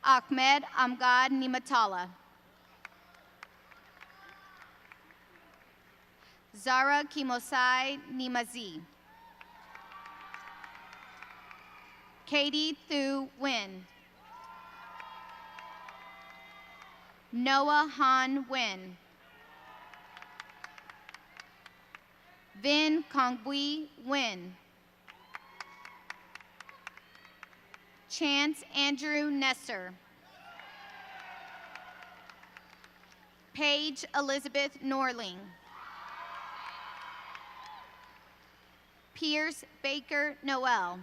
Ahmed Amgad Nimatala. Zara Kimosai Nimazi. Katie Thu Nguyen. Noah Han Nguyen. Vin Kongbui Nguyen. Chance Andrew Nesser. Paige Elizabeth Norling. Pierce Baker Noel.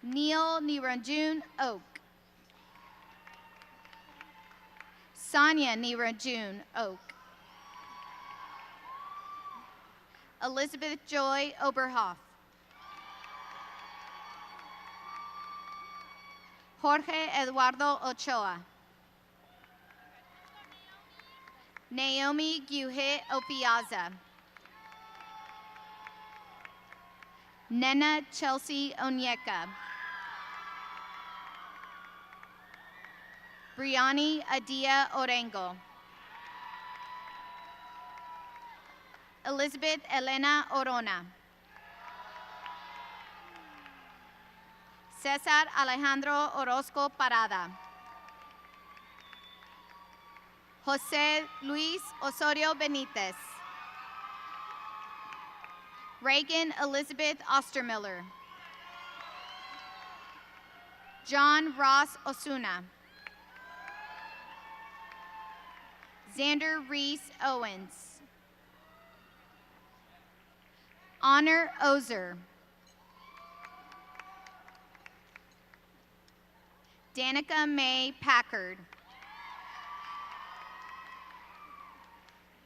Neil Niranjun Oak. Sonia Niranjun Oak. Elizabeth Joy Oberhoff. Jorge Eduardo Ochoa. Naomi Guhe Opiaza. Nena Chelsea Onyeka. Briani Adia Orengo. Elizabeth Elena Orona. Cesar Alejandro Orozco Parada. Jose Luis Osorio Benitez. Reagan Elizabeth Ostermiller. John Ross Osuna. Xander Reese Owens. Honor Ozer. Danica Mae Packard.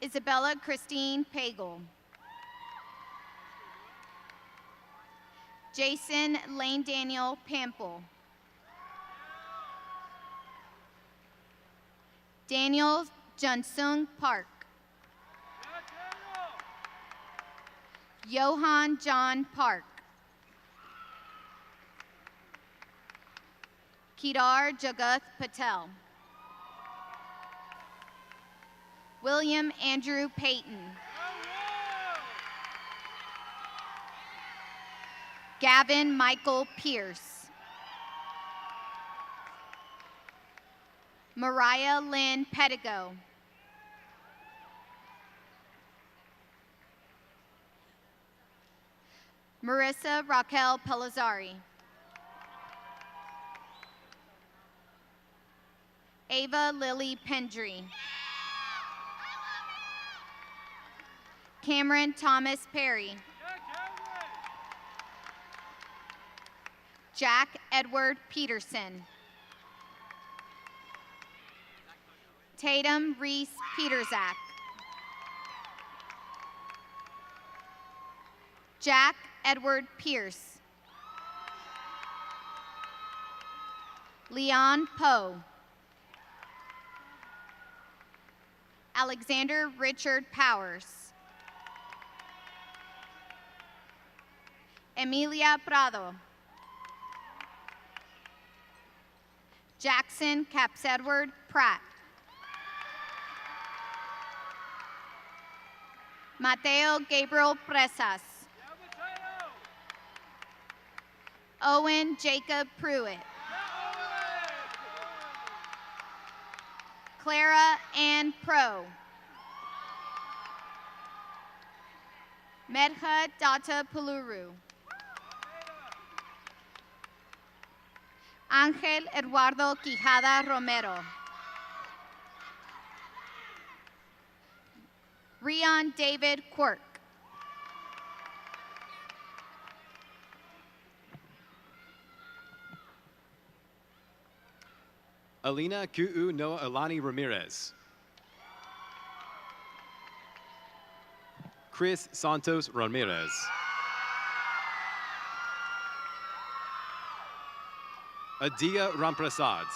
Isabella Christine Pagel. Jason Lane Daniel Pample. Daniel Junsung Park. Johan John Park. Kedar Jagath Patel. William Andrew Payton. Gavin Michael Pierce. Mariah Lynn Pedigo. Marissa Raquel Pelazari. Ava Lily Pendry. Cameron Thomas Perry. Jack Edward Peterson. Tatum Reese Peterzak. Jack Edward Pierce. Leon Poe. Alexander Richard Powers. Emilia Prado. Jackson Caps Edward Pratt. Mateo Gabriel Presas. Owen Jacob Pruitt. Clara Ann Pro. Medha Data Puluru. Ángel Eduardo Quijada Romero. Rion David Quirk. Alina Ku'u Noa Alani Ramirez. Chris Santos Ramirez. Adia Ramprasad.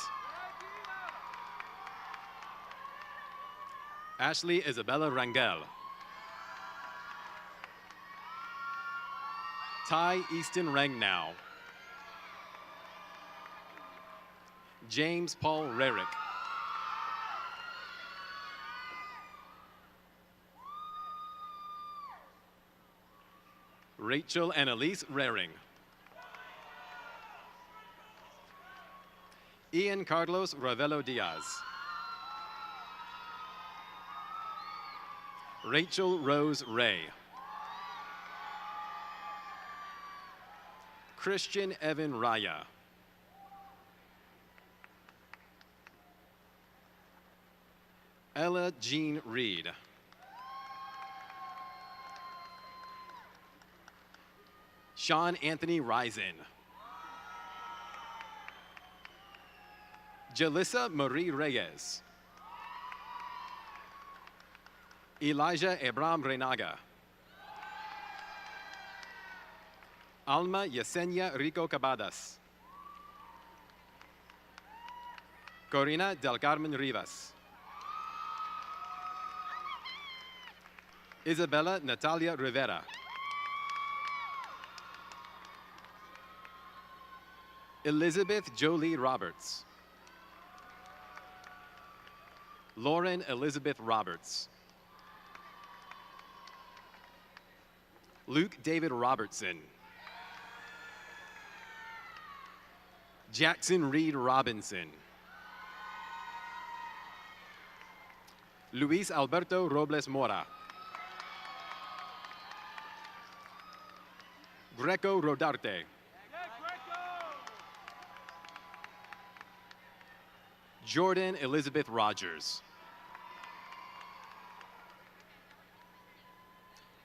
Ashley Isabella Rangel. Ty Easton Rangnow. James Paul Rarick. Rachel Annalise Raring. Ian Carlos Ravello Diaz. Rachel Rose Ray. Christian Evan Raya. Ella Jean Reed. Sean Anthony Risen. Jalissa Marie Reyes. Elijah Abraham Renaga. Alma Yesenia Rico Cabadas. Corina del Carmen Rivas. Isabella Natalia Rivera. Elizabeth Jolie Roberts. Lauren Elizabeth Roberts. Luke David Robertson. Jackson Reed Robinson. Luis Alberto Robles Mora. Greco Rodarte. Jordan Elizabeth Rogers.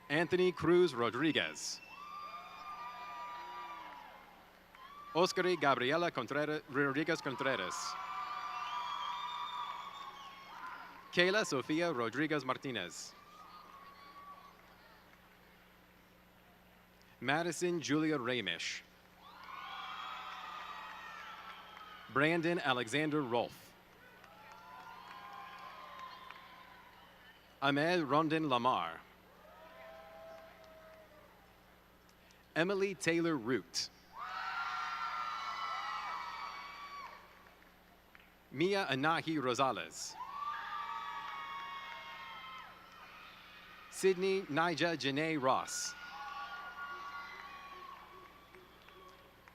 Anthony Cruz Rodriguez. Oscar Gabriela Rodriguez Contreras. Kayla Sofia Rodriguez Martinez. Madison Julia Ramish. Brandon Alexander Rolfe. Amel Rondon Lamar. Emily Taylor Root. Mia Anahi Rosales. Sydney Nija Janae Ross.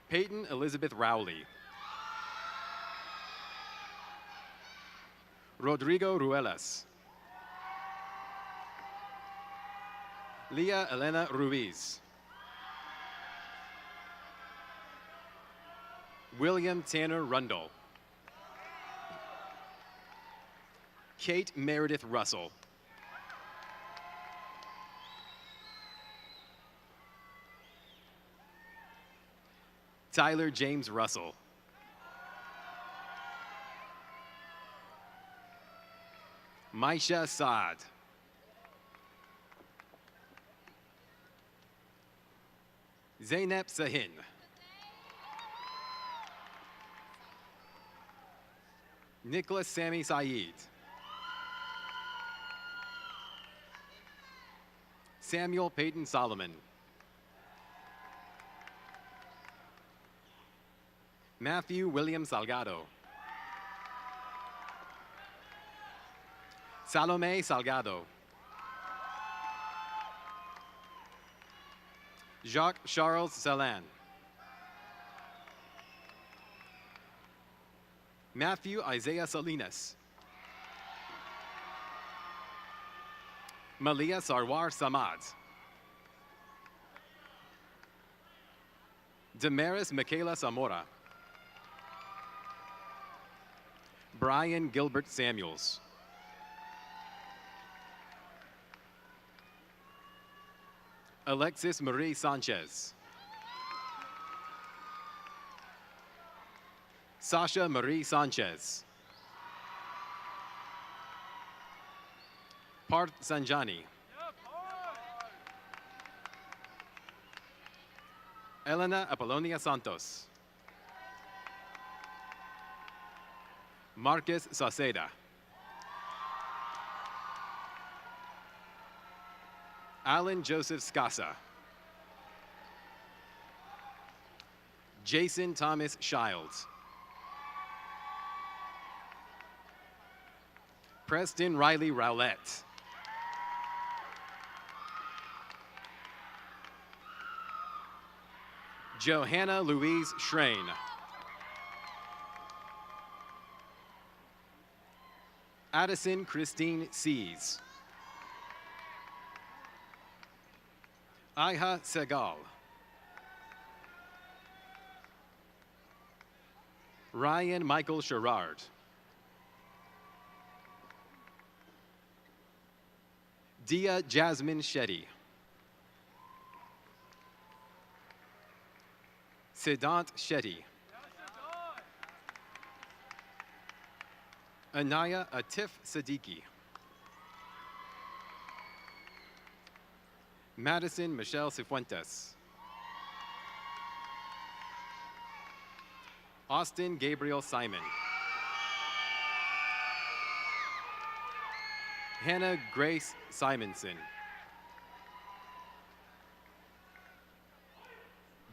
Peyton Elizabeth Rowley. Rodrigo Ruelas. Leah Elena Ruiz. William Tanner Rundle. Kate Meredith Russell. Tyler James Russell. Maisha Saad. Zainab Sahin. Nicholas Sami Saeed. Samuel Peyton Solomon. Matthew William Salgado. Salome Salgado. Jacques Charles Salan. Matthew Isaiah Salinas. Malia Sarwar Samad. Damaris Michaela Zamora. Brian Gilbert Samuels. Alexis Marie Sanchez. Sasha Marie Sanchez. Parth Sanjani. Elena Apollonia Santos. Marcus Sauceda. Alan Joseph Scassa. Jason Thomas Shields. Preston Riley Rowlett. Johanna Louise Schrain. Addison Christine Sees. Iha Segal. Ryan Michael Sherrard. Dia Jasmine Shetty. Siddhant Shetty. Anaya Atif Siddiqui. Madison Michelle Cifuentes. Austin Gabriel Simon. Hannah Grace Simonson.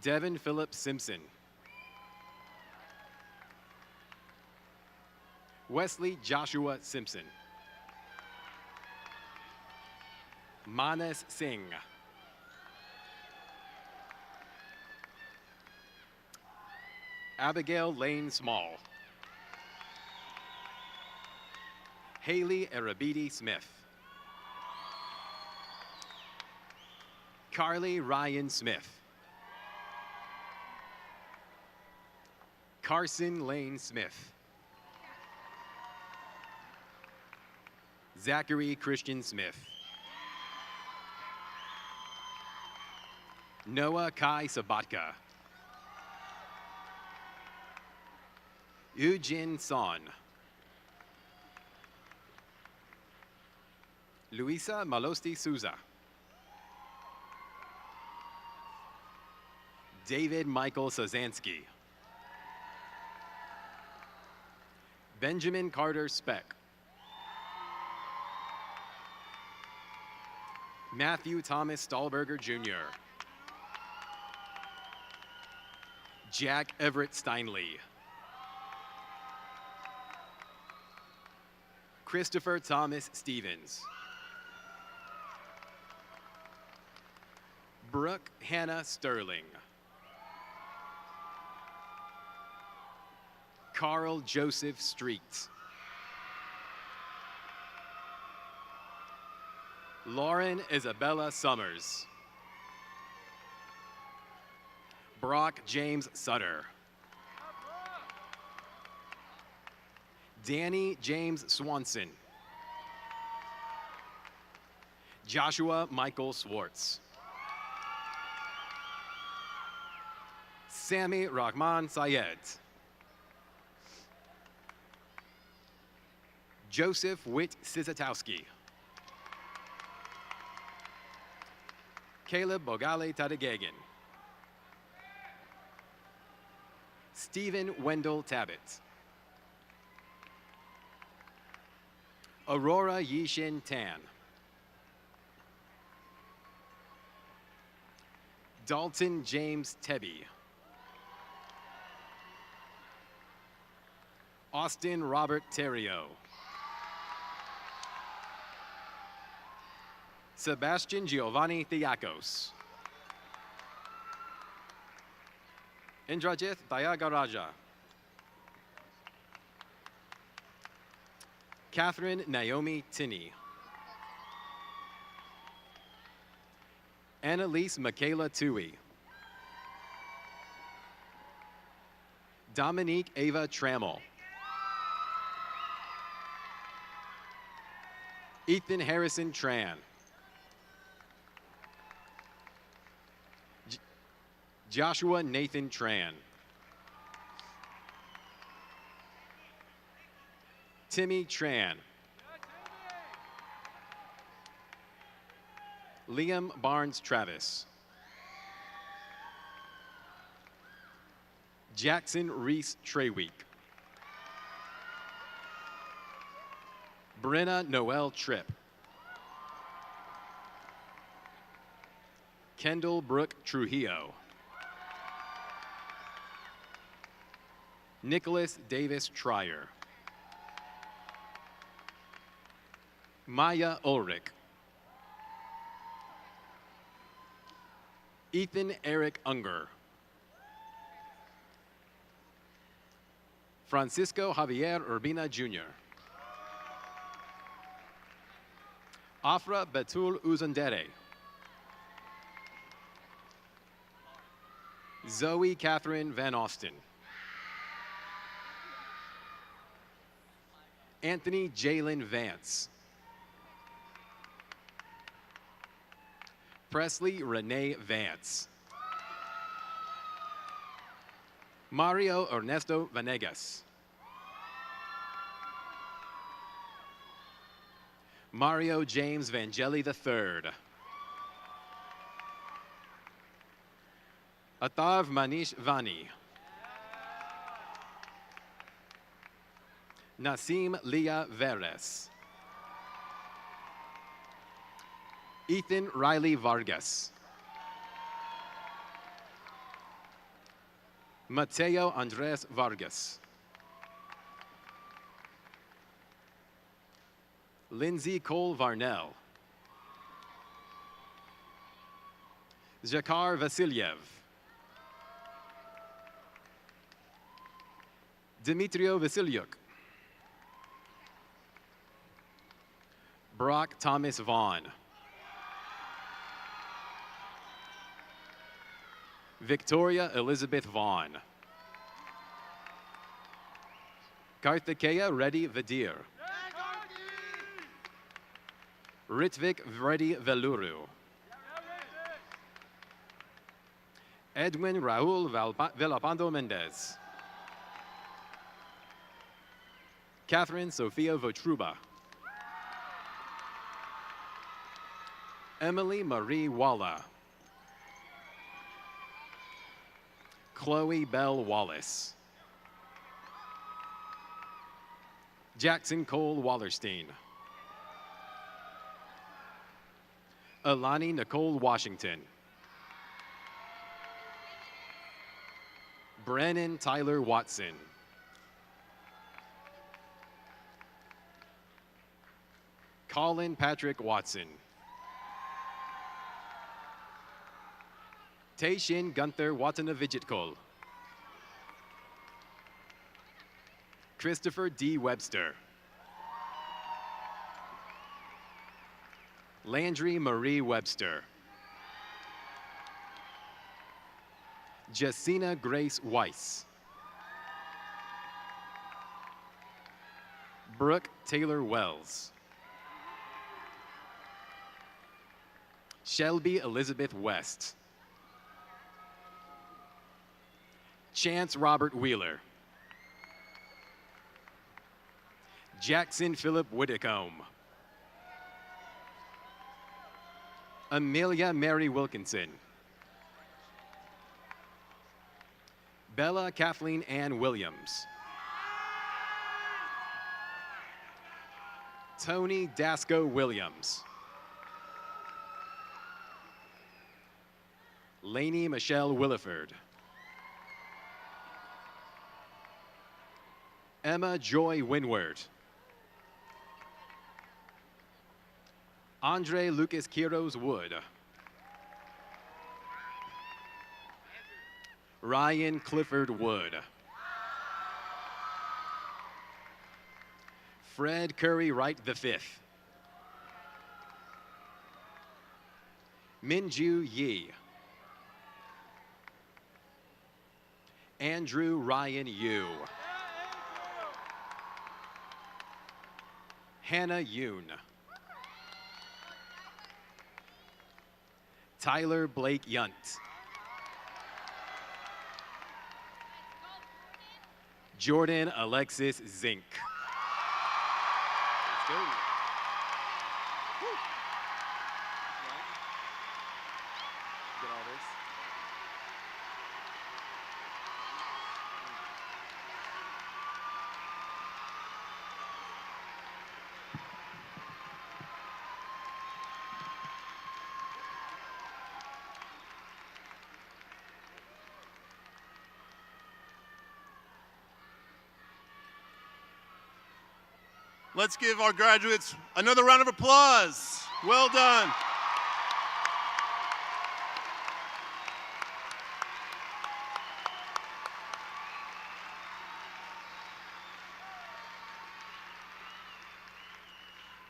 Devin Philip Simpson. Wesley Joshua Simpson. Manas Singh. Abigail Lane Small. Haley Arabidi Smith. Carly Ryan Smith. Carson Lane Smith. Zachary Christian Smith. Noah Kai Sabatka. Eugene Son. Luisa Malosti Souza. David Michael Sazansky. Benjamin Carter Speck. Matthew Thomas Stahlberger Jr. Jack Everett Steinley. Christopher Thomas Stevens. Brooke Hannah Sterling. Carl Joseph Street. Lauren Isabella Summers. Brock James Sutter. Danny James Swanson. Joshua Michael Swartz. Sammy Rahman Sayed. Joseph Witt Sizatowski. Caleb Bogale Tadagagan. Stephen Wendell Tabbitt. Aurora Yishin Tan. Dalton James Tebby. Austin Robert Terrio. Sebastian Giovanni Thiakos. Indrajith Dayagaraja. Catherine Naomi Tinney. Annalise Michaela Tui. Dominique Ava Trammell. Ethan Harrison Tran. Joshua Nathan Tran. Timmy Tran. Liam Barnes Travis. Jackson Reese Treyweek. Brenna Noel Tripp. Kendall Brooke Trujillo. Nicholas Davis Trier. Maya Ulrich. Ethan Eric Unger. Francisco Javier Urbina Jr. Afra Betul Uzundere. Zoe Catherine Van Austin. Anthony Jalen Vance. Presley Renee Vance. Mario Ernesto Vanegas. Mario James Vangeli III. Atav Manish Vani. Nasim Leah Veres. Ethan Riley Vargas. Mateo Andres Vargas. Lindsay Cole Varnell. Zakar Vasilyev. Dmitrio Vasilyuk. Brock Thomas Vaughn. Victoria Elizabeth Vaughn. Karthikeya Reddy Vadir. Ritvik Reddy Veluru. Edwin Raul Villapando Mendez. Catherine Sophia Votruba. Emily Marie Walla. Chloe Bell Wallace. Jackson Cole Wallerstein. Alani Nicole Washington. Brennan Tyler Watson. Colin Patrick Watson. Tayshin Gunther Watanavijitkol. Christopher D. Webster. Landry Marie Webster. Jessina Grace Weiss. Brooke Taylor Wells. Shelby Elizabeth West. Chance Robert Wheeler. Jackson Philip Whitcomb. Amelia Mary Wilkinson. Bella Kathleen Ann Williams. Tony Dasco Williams. Lainey Michelle Williford. Emma Joy Winward. Andre Lucas Quiros Wood. Ryan Clifford Wood. Fred Curry Wright V. Minju Yi. Andrew Ryan Yu. Hannah Yoon. Tyler Blake Yunt. Jordan Alexis Zink. Let's go. Woo. Get all this. Let's give our graduates another round of applause. Well done.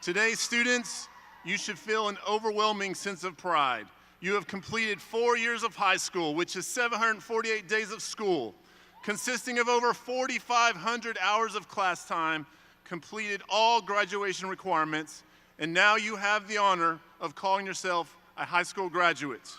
Today, students, you should feel an overwhelming sense of pride. You have completed 4 years of high school, which is 748 days of school, consisting of over 4,500 hours of class time, completed all graduation requirements, and now you have the honor of calling yourself a high school graduate.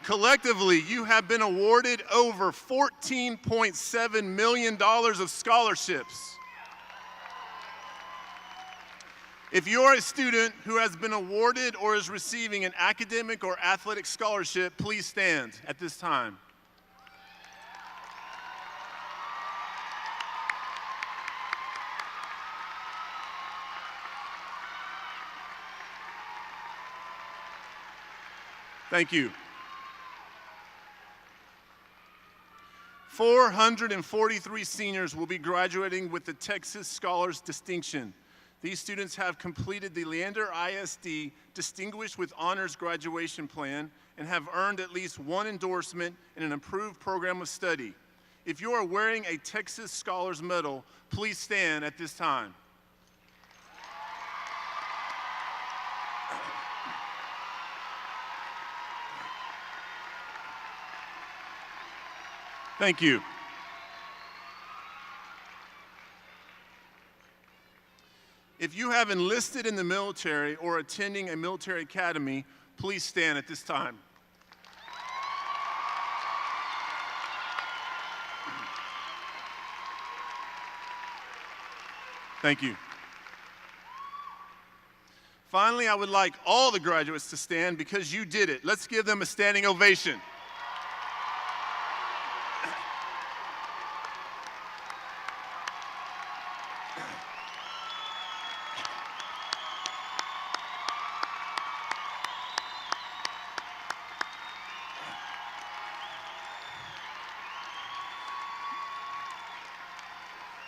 Collectively, you have been awarded over $14.7 million of scholarships. If you're a student who has been awarded or is receiving an academic or athletic scholarship, please stand at this time. Thank you. 443 seniors will be graduating with the Texas Scholars Distinction. These students have completed the Leander ISD Distinguished with Honors graduation plan and have earned at least one endorsement in an approved program of study. If you are wearing a Texas Scholars Medal, please stand at this time. Thank you. If you have enlisted in the military or attending a military academy, please stand at this time. Thank you. Finally, I would like all the graduates to stand because you did it. Let's give them a standing ovation.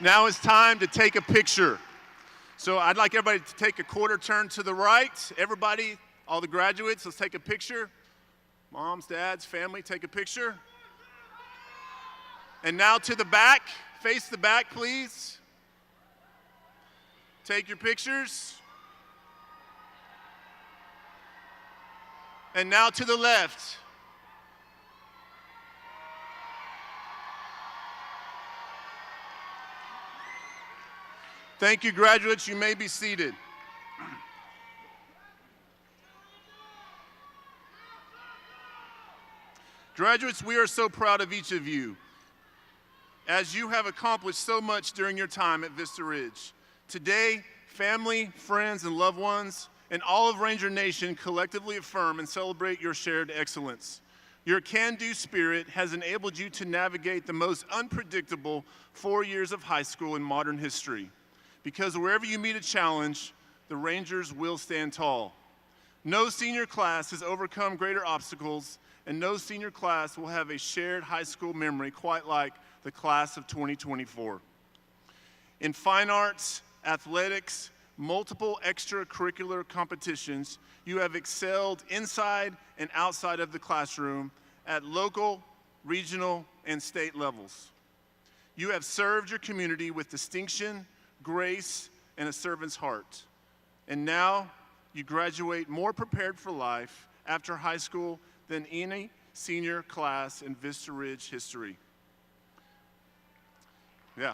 Now it's time to take a picture. So I'd like everybody to take a quarter turn to the right. Everybody, all the graduates, let's take a picture. Moms, dads, family, take a picture. And now to the back. Face the back, please. Take your pictures. And now to the left. Thank you, graduates. You may be seated. Graduates, we are so proud of each of you, as you have accomplished so much during your time at Vista Ridge. Today, family, friends, and loved ones, and all of Ranger Nation collectively affirm and celebrate your shared excellence. Your can-do spirit has enabled you to navigate the most unpredictable 4 years of high school in modern history. Because wherever you meet a challenge, the Rangers will stand tall. No senior class has overcome greater obstacles, and no senior class will have a shared high school memory quite like the class of 2024. In fine arts, athletics, multiple extracurricular competitions, you have excelled inside and outside of the classroom at local, regional, and state levels. You have served your community with distinction, grace, and a servant's heart. And now you graduate more prepared for life after high school than any senior class in Vista Ridge history. Yeah.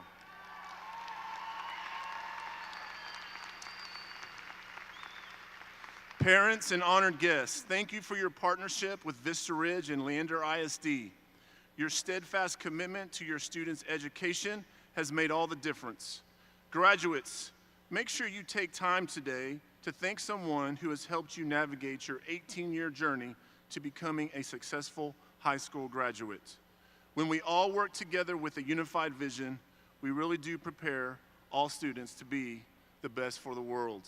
Parents and honored guests, thank you for your partnership with Vista Ridge and Leander ISD. Your steadfast commitment to your students' education has made all the difference. Graduates, make sure you take time today to thank someone who has helped you navigate your 18-year journey to becoming a successful high school graduate. When we all work together with a unified vision, we really do prepare all students to be the best for the world.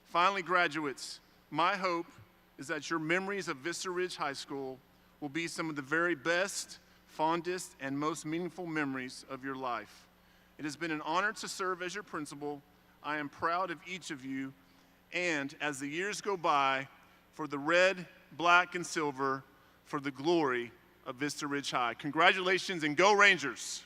Finally, graduates, my hope is that your memories of Vista Ridge High School will be some of the very best, fondest, and most meaningful memories of your life. It has been an honor to serve as your principal. I am proud of each of you, and as the years go by, for the red, black, and silver, for the glory of Vista Ridge High. Congratulations and go Rangers!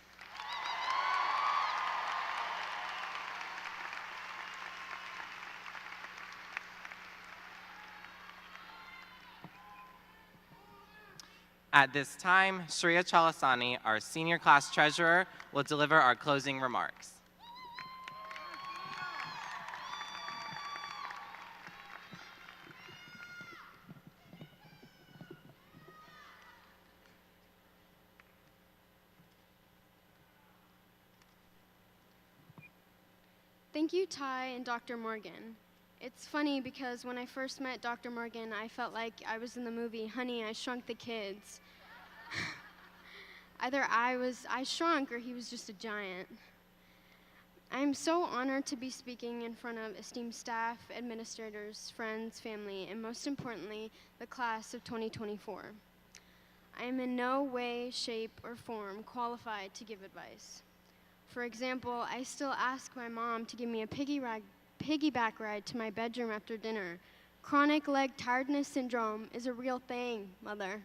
At this time, Shreya Chalasani, our senior class treasurer, will deliver our closing remarks. Thank you, Ty and Dr. Morgan. It's funny because when I first met Dr. Morgan, I felt like I was in the movie Honey, I Shrunk the Kids. Either I shrunk or he was just a giant. I am so honored to be speaking in front of esteemed staff, administrators, friends, family, and most importantly, the class of 2024. I am in no way, shape, or form qualified to give advice. For example, I still ask my mom to give me a piggyback ride to my bedroom after dinner. Chronic leg tiredness syndrome is a real thing, Mother.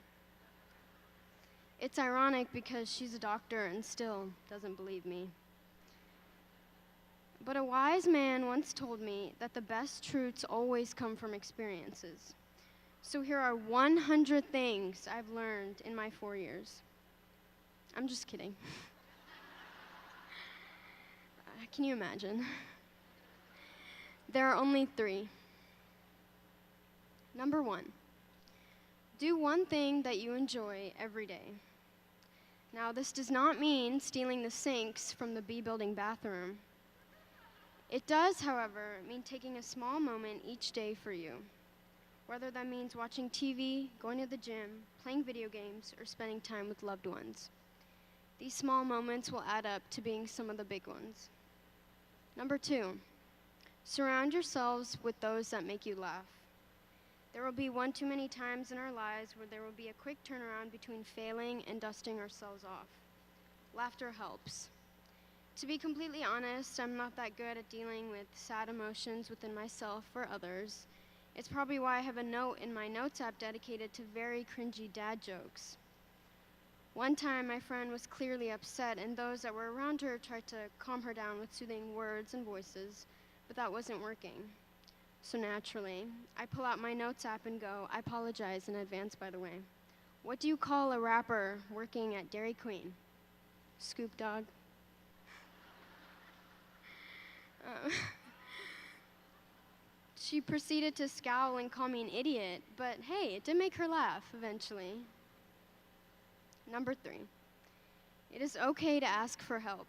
It's ironic because she's a doctor and still doesn't believe me. But a wise man once told me that the best truths always come from experiences. So here are 100 things I've learned in my 4 years. I'm just kidding. Can you imagine? There are only 3. Number 1, do one thing that you enjoy every day. Now, this does not mean stealing the sinks from the B building bathroom. It does, however, mean taking a small moment each day for you, whether that means watching TV, going to the gym, playing video games, or spending time with loved ones. These small moments will add up to being some of the big ones. Number 2, surround yourselves with those that make you laugh. There will be one too many times in our lives where there will be a quick turnaround between failing and dusting ourselves off. Laughter helps. To be completely honest, I'm not that good at dealing with sad emotions within myself or others. It's probably why I have a note in my notes app dedicated to very cringy dad jokes. One time, my friend was clearly upset, and those that were around her tried to calm her down with soothing words and voices, but that wasn't working. So naturally, I pull out my notes app and go, I apologize in advance, by the way. What do you call a rapper working at Dairy Queen? Scoop Dog. She proceeded to scowl and call me an idiot, but hey, it did make her laugh eventually. Number 3, it is okay to ask for help.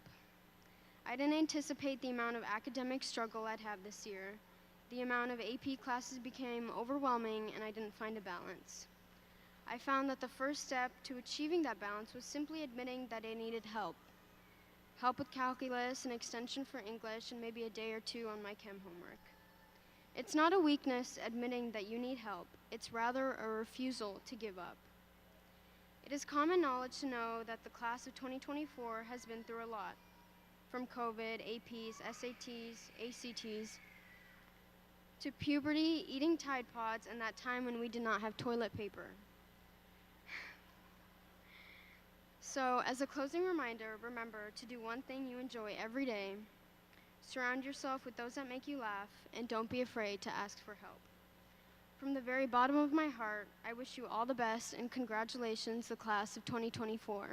I didn't anticipate the amount of academic struggle I'd have this year. The amount of AP classes became overwhelming and I didn't find a balance. I found that the first step to achieving that balance was simply admitting that I needed help. Help with calculus, an extension for English, and maybe a day or 2 on my chem homework. It's not a weakness admitting that you need help. It's rather a refusal to give up. It is common knowledge to know that the class of 2024 has been through a lot, from COVID, APs, SATs, ACTs, to puberty, eating Tide Pods, and that time when we did not have toilet paper. So, as a closing reminder, remember to do one thing you enjoy every day, surround yourself with those that make you laugh, and don't be afraid to ask for help. From the very bottom of my heart, I wish you all the best and congratulations, the class of 2024.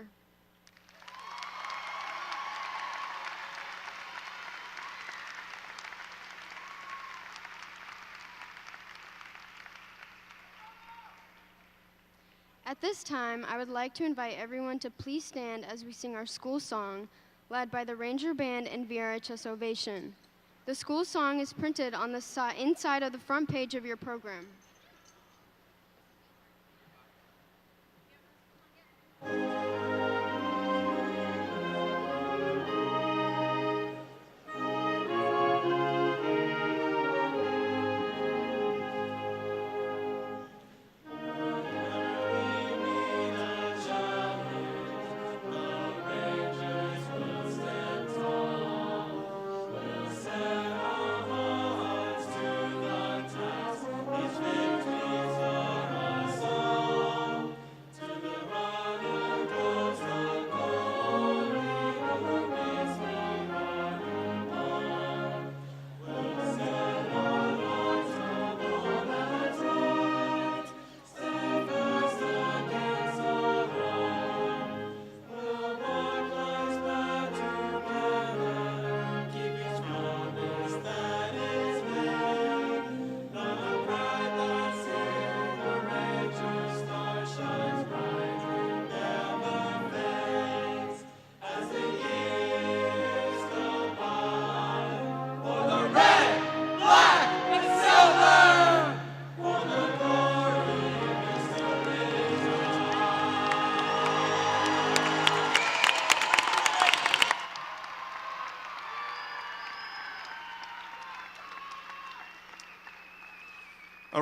At this time, I would like to invite everyone to please stand as we sing our school song, led by the Ranger Band and VRHS Ovation. The school song is printed on the inside of the front page of your program.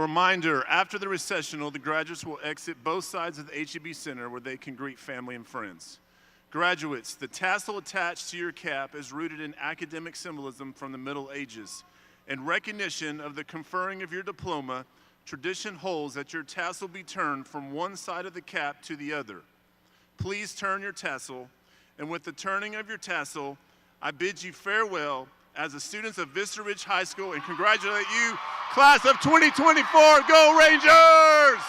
reminder, after the recessional, the graduates will exit both sides of the HEB Center where they can greet family and friends. Graduates, the tassel attached to your cap is rooted in academic symbolism from the Middle Ages. In recognition of the conferring of your diploma, tradition holds that your tassel be turned from one side of the cap to the other. Please turn your tassel, and with the turning of your tassel, I bid you farewell as the students of Vista Ridge High School and congratulate you, class of 2024. Go Rangers!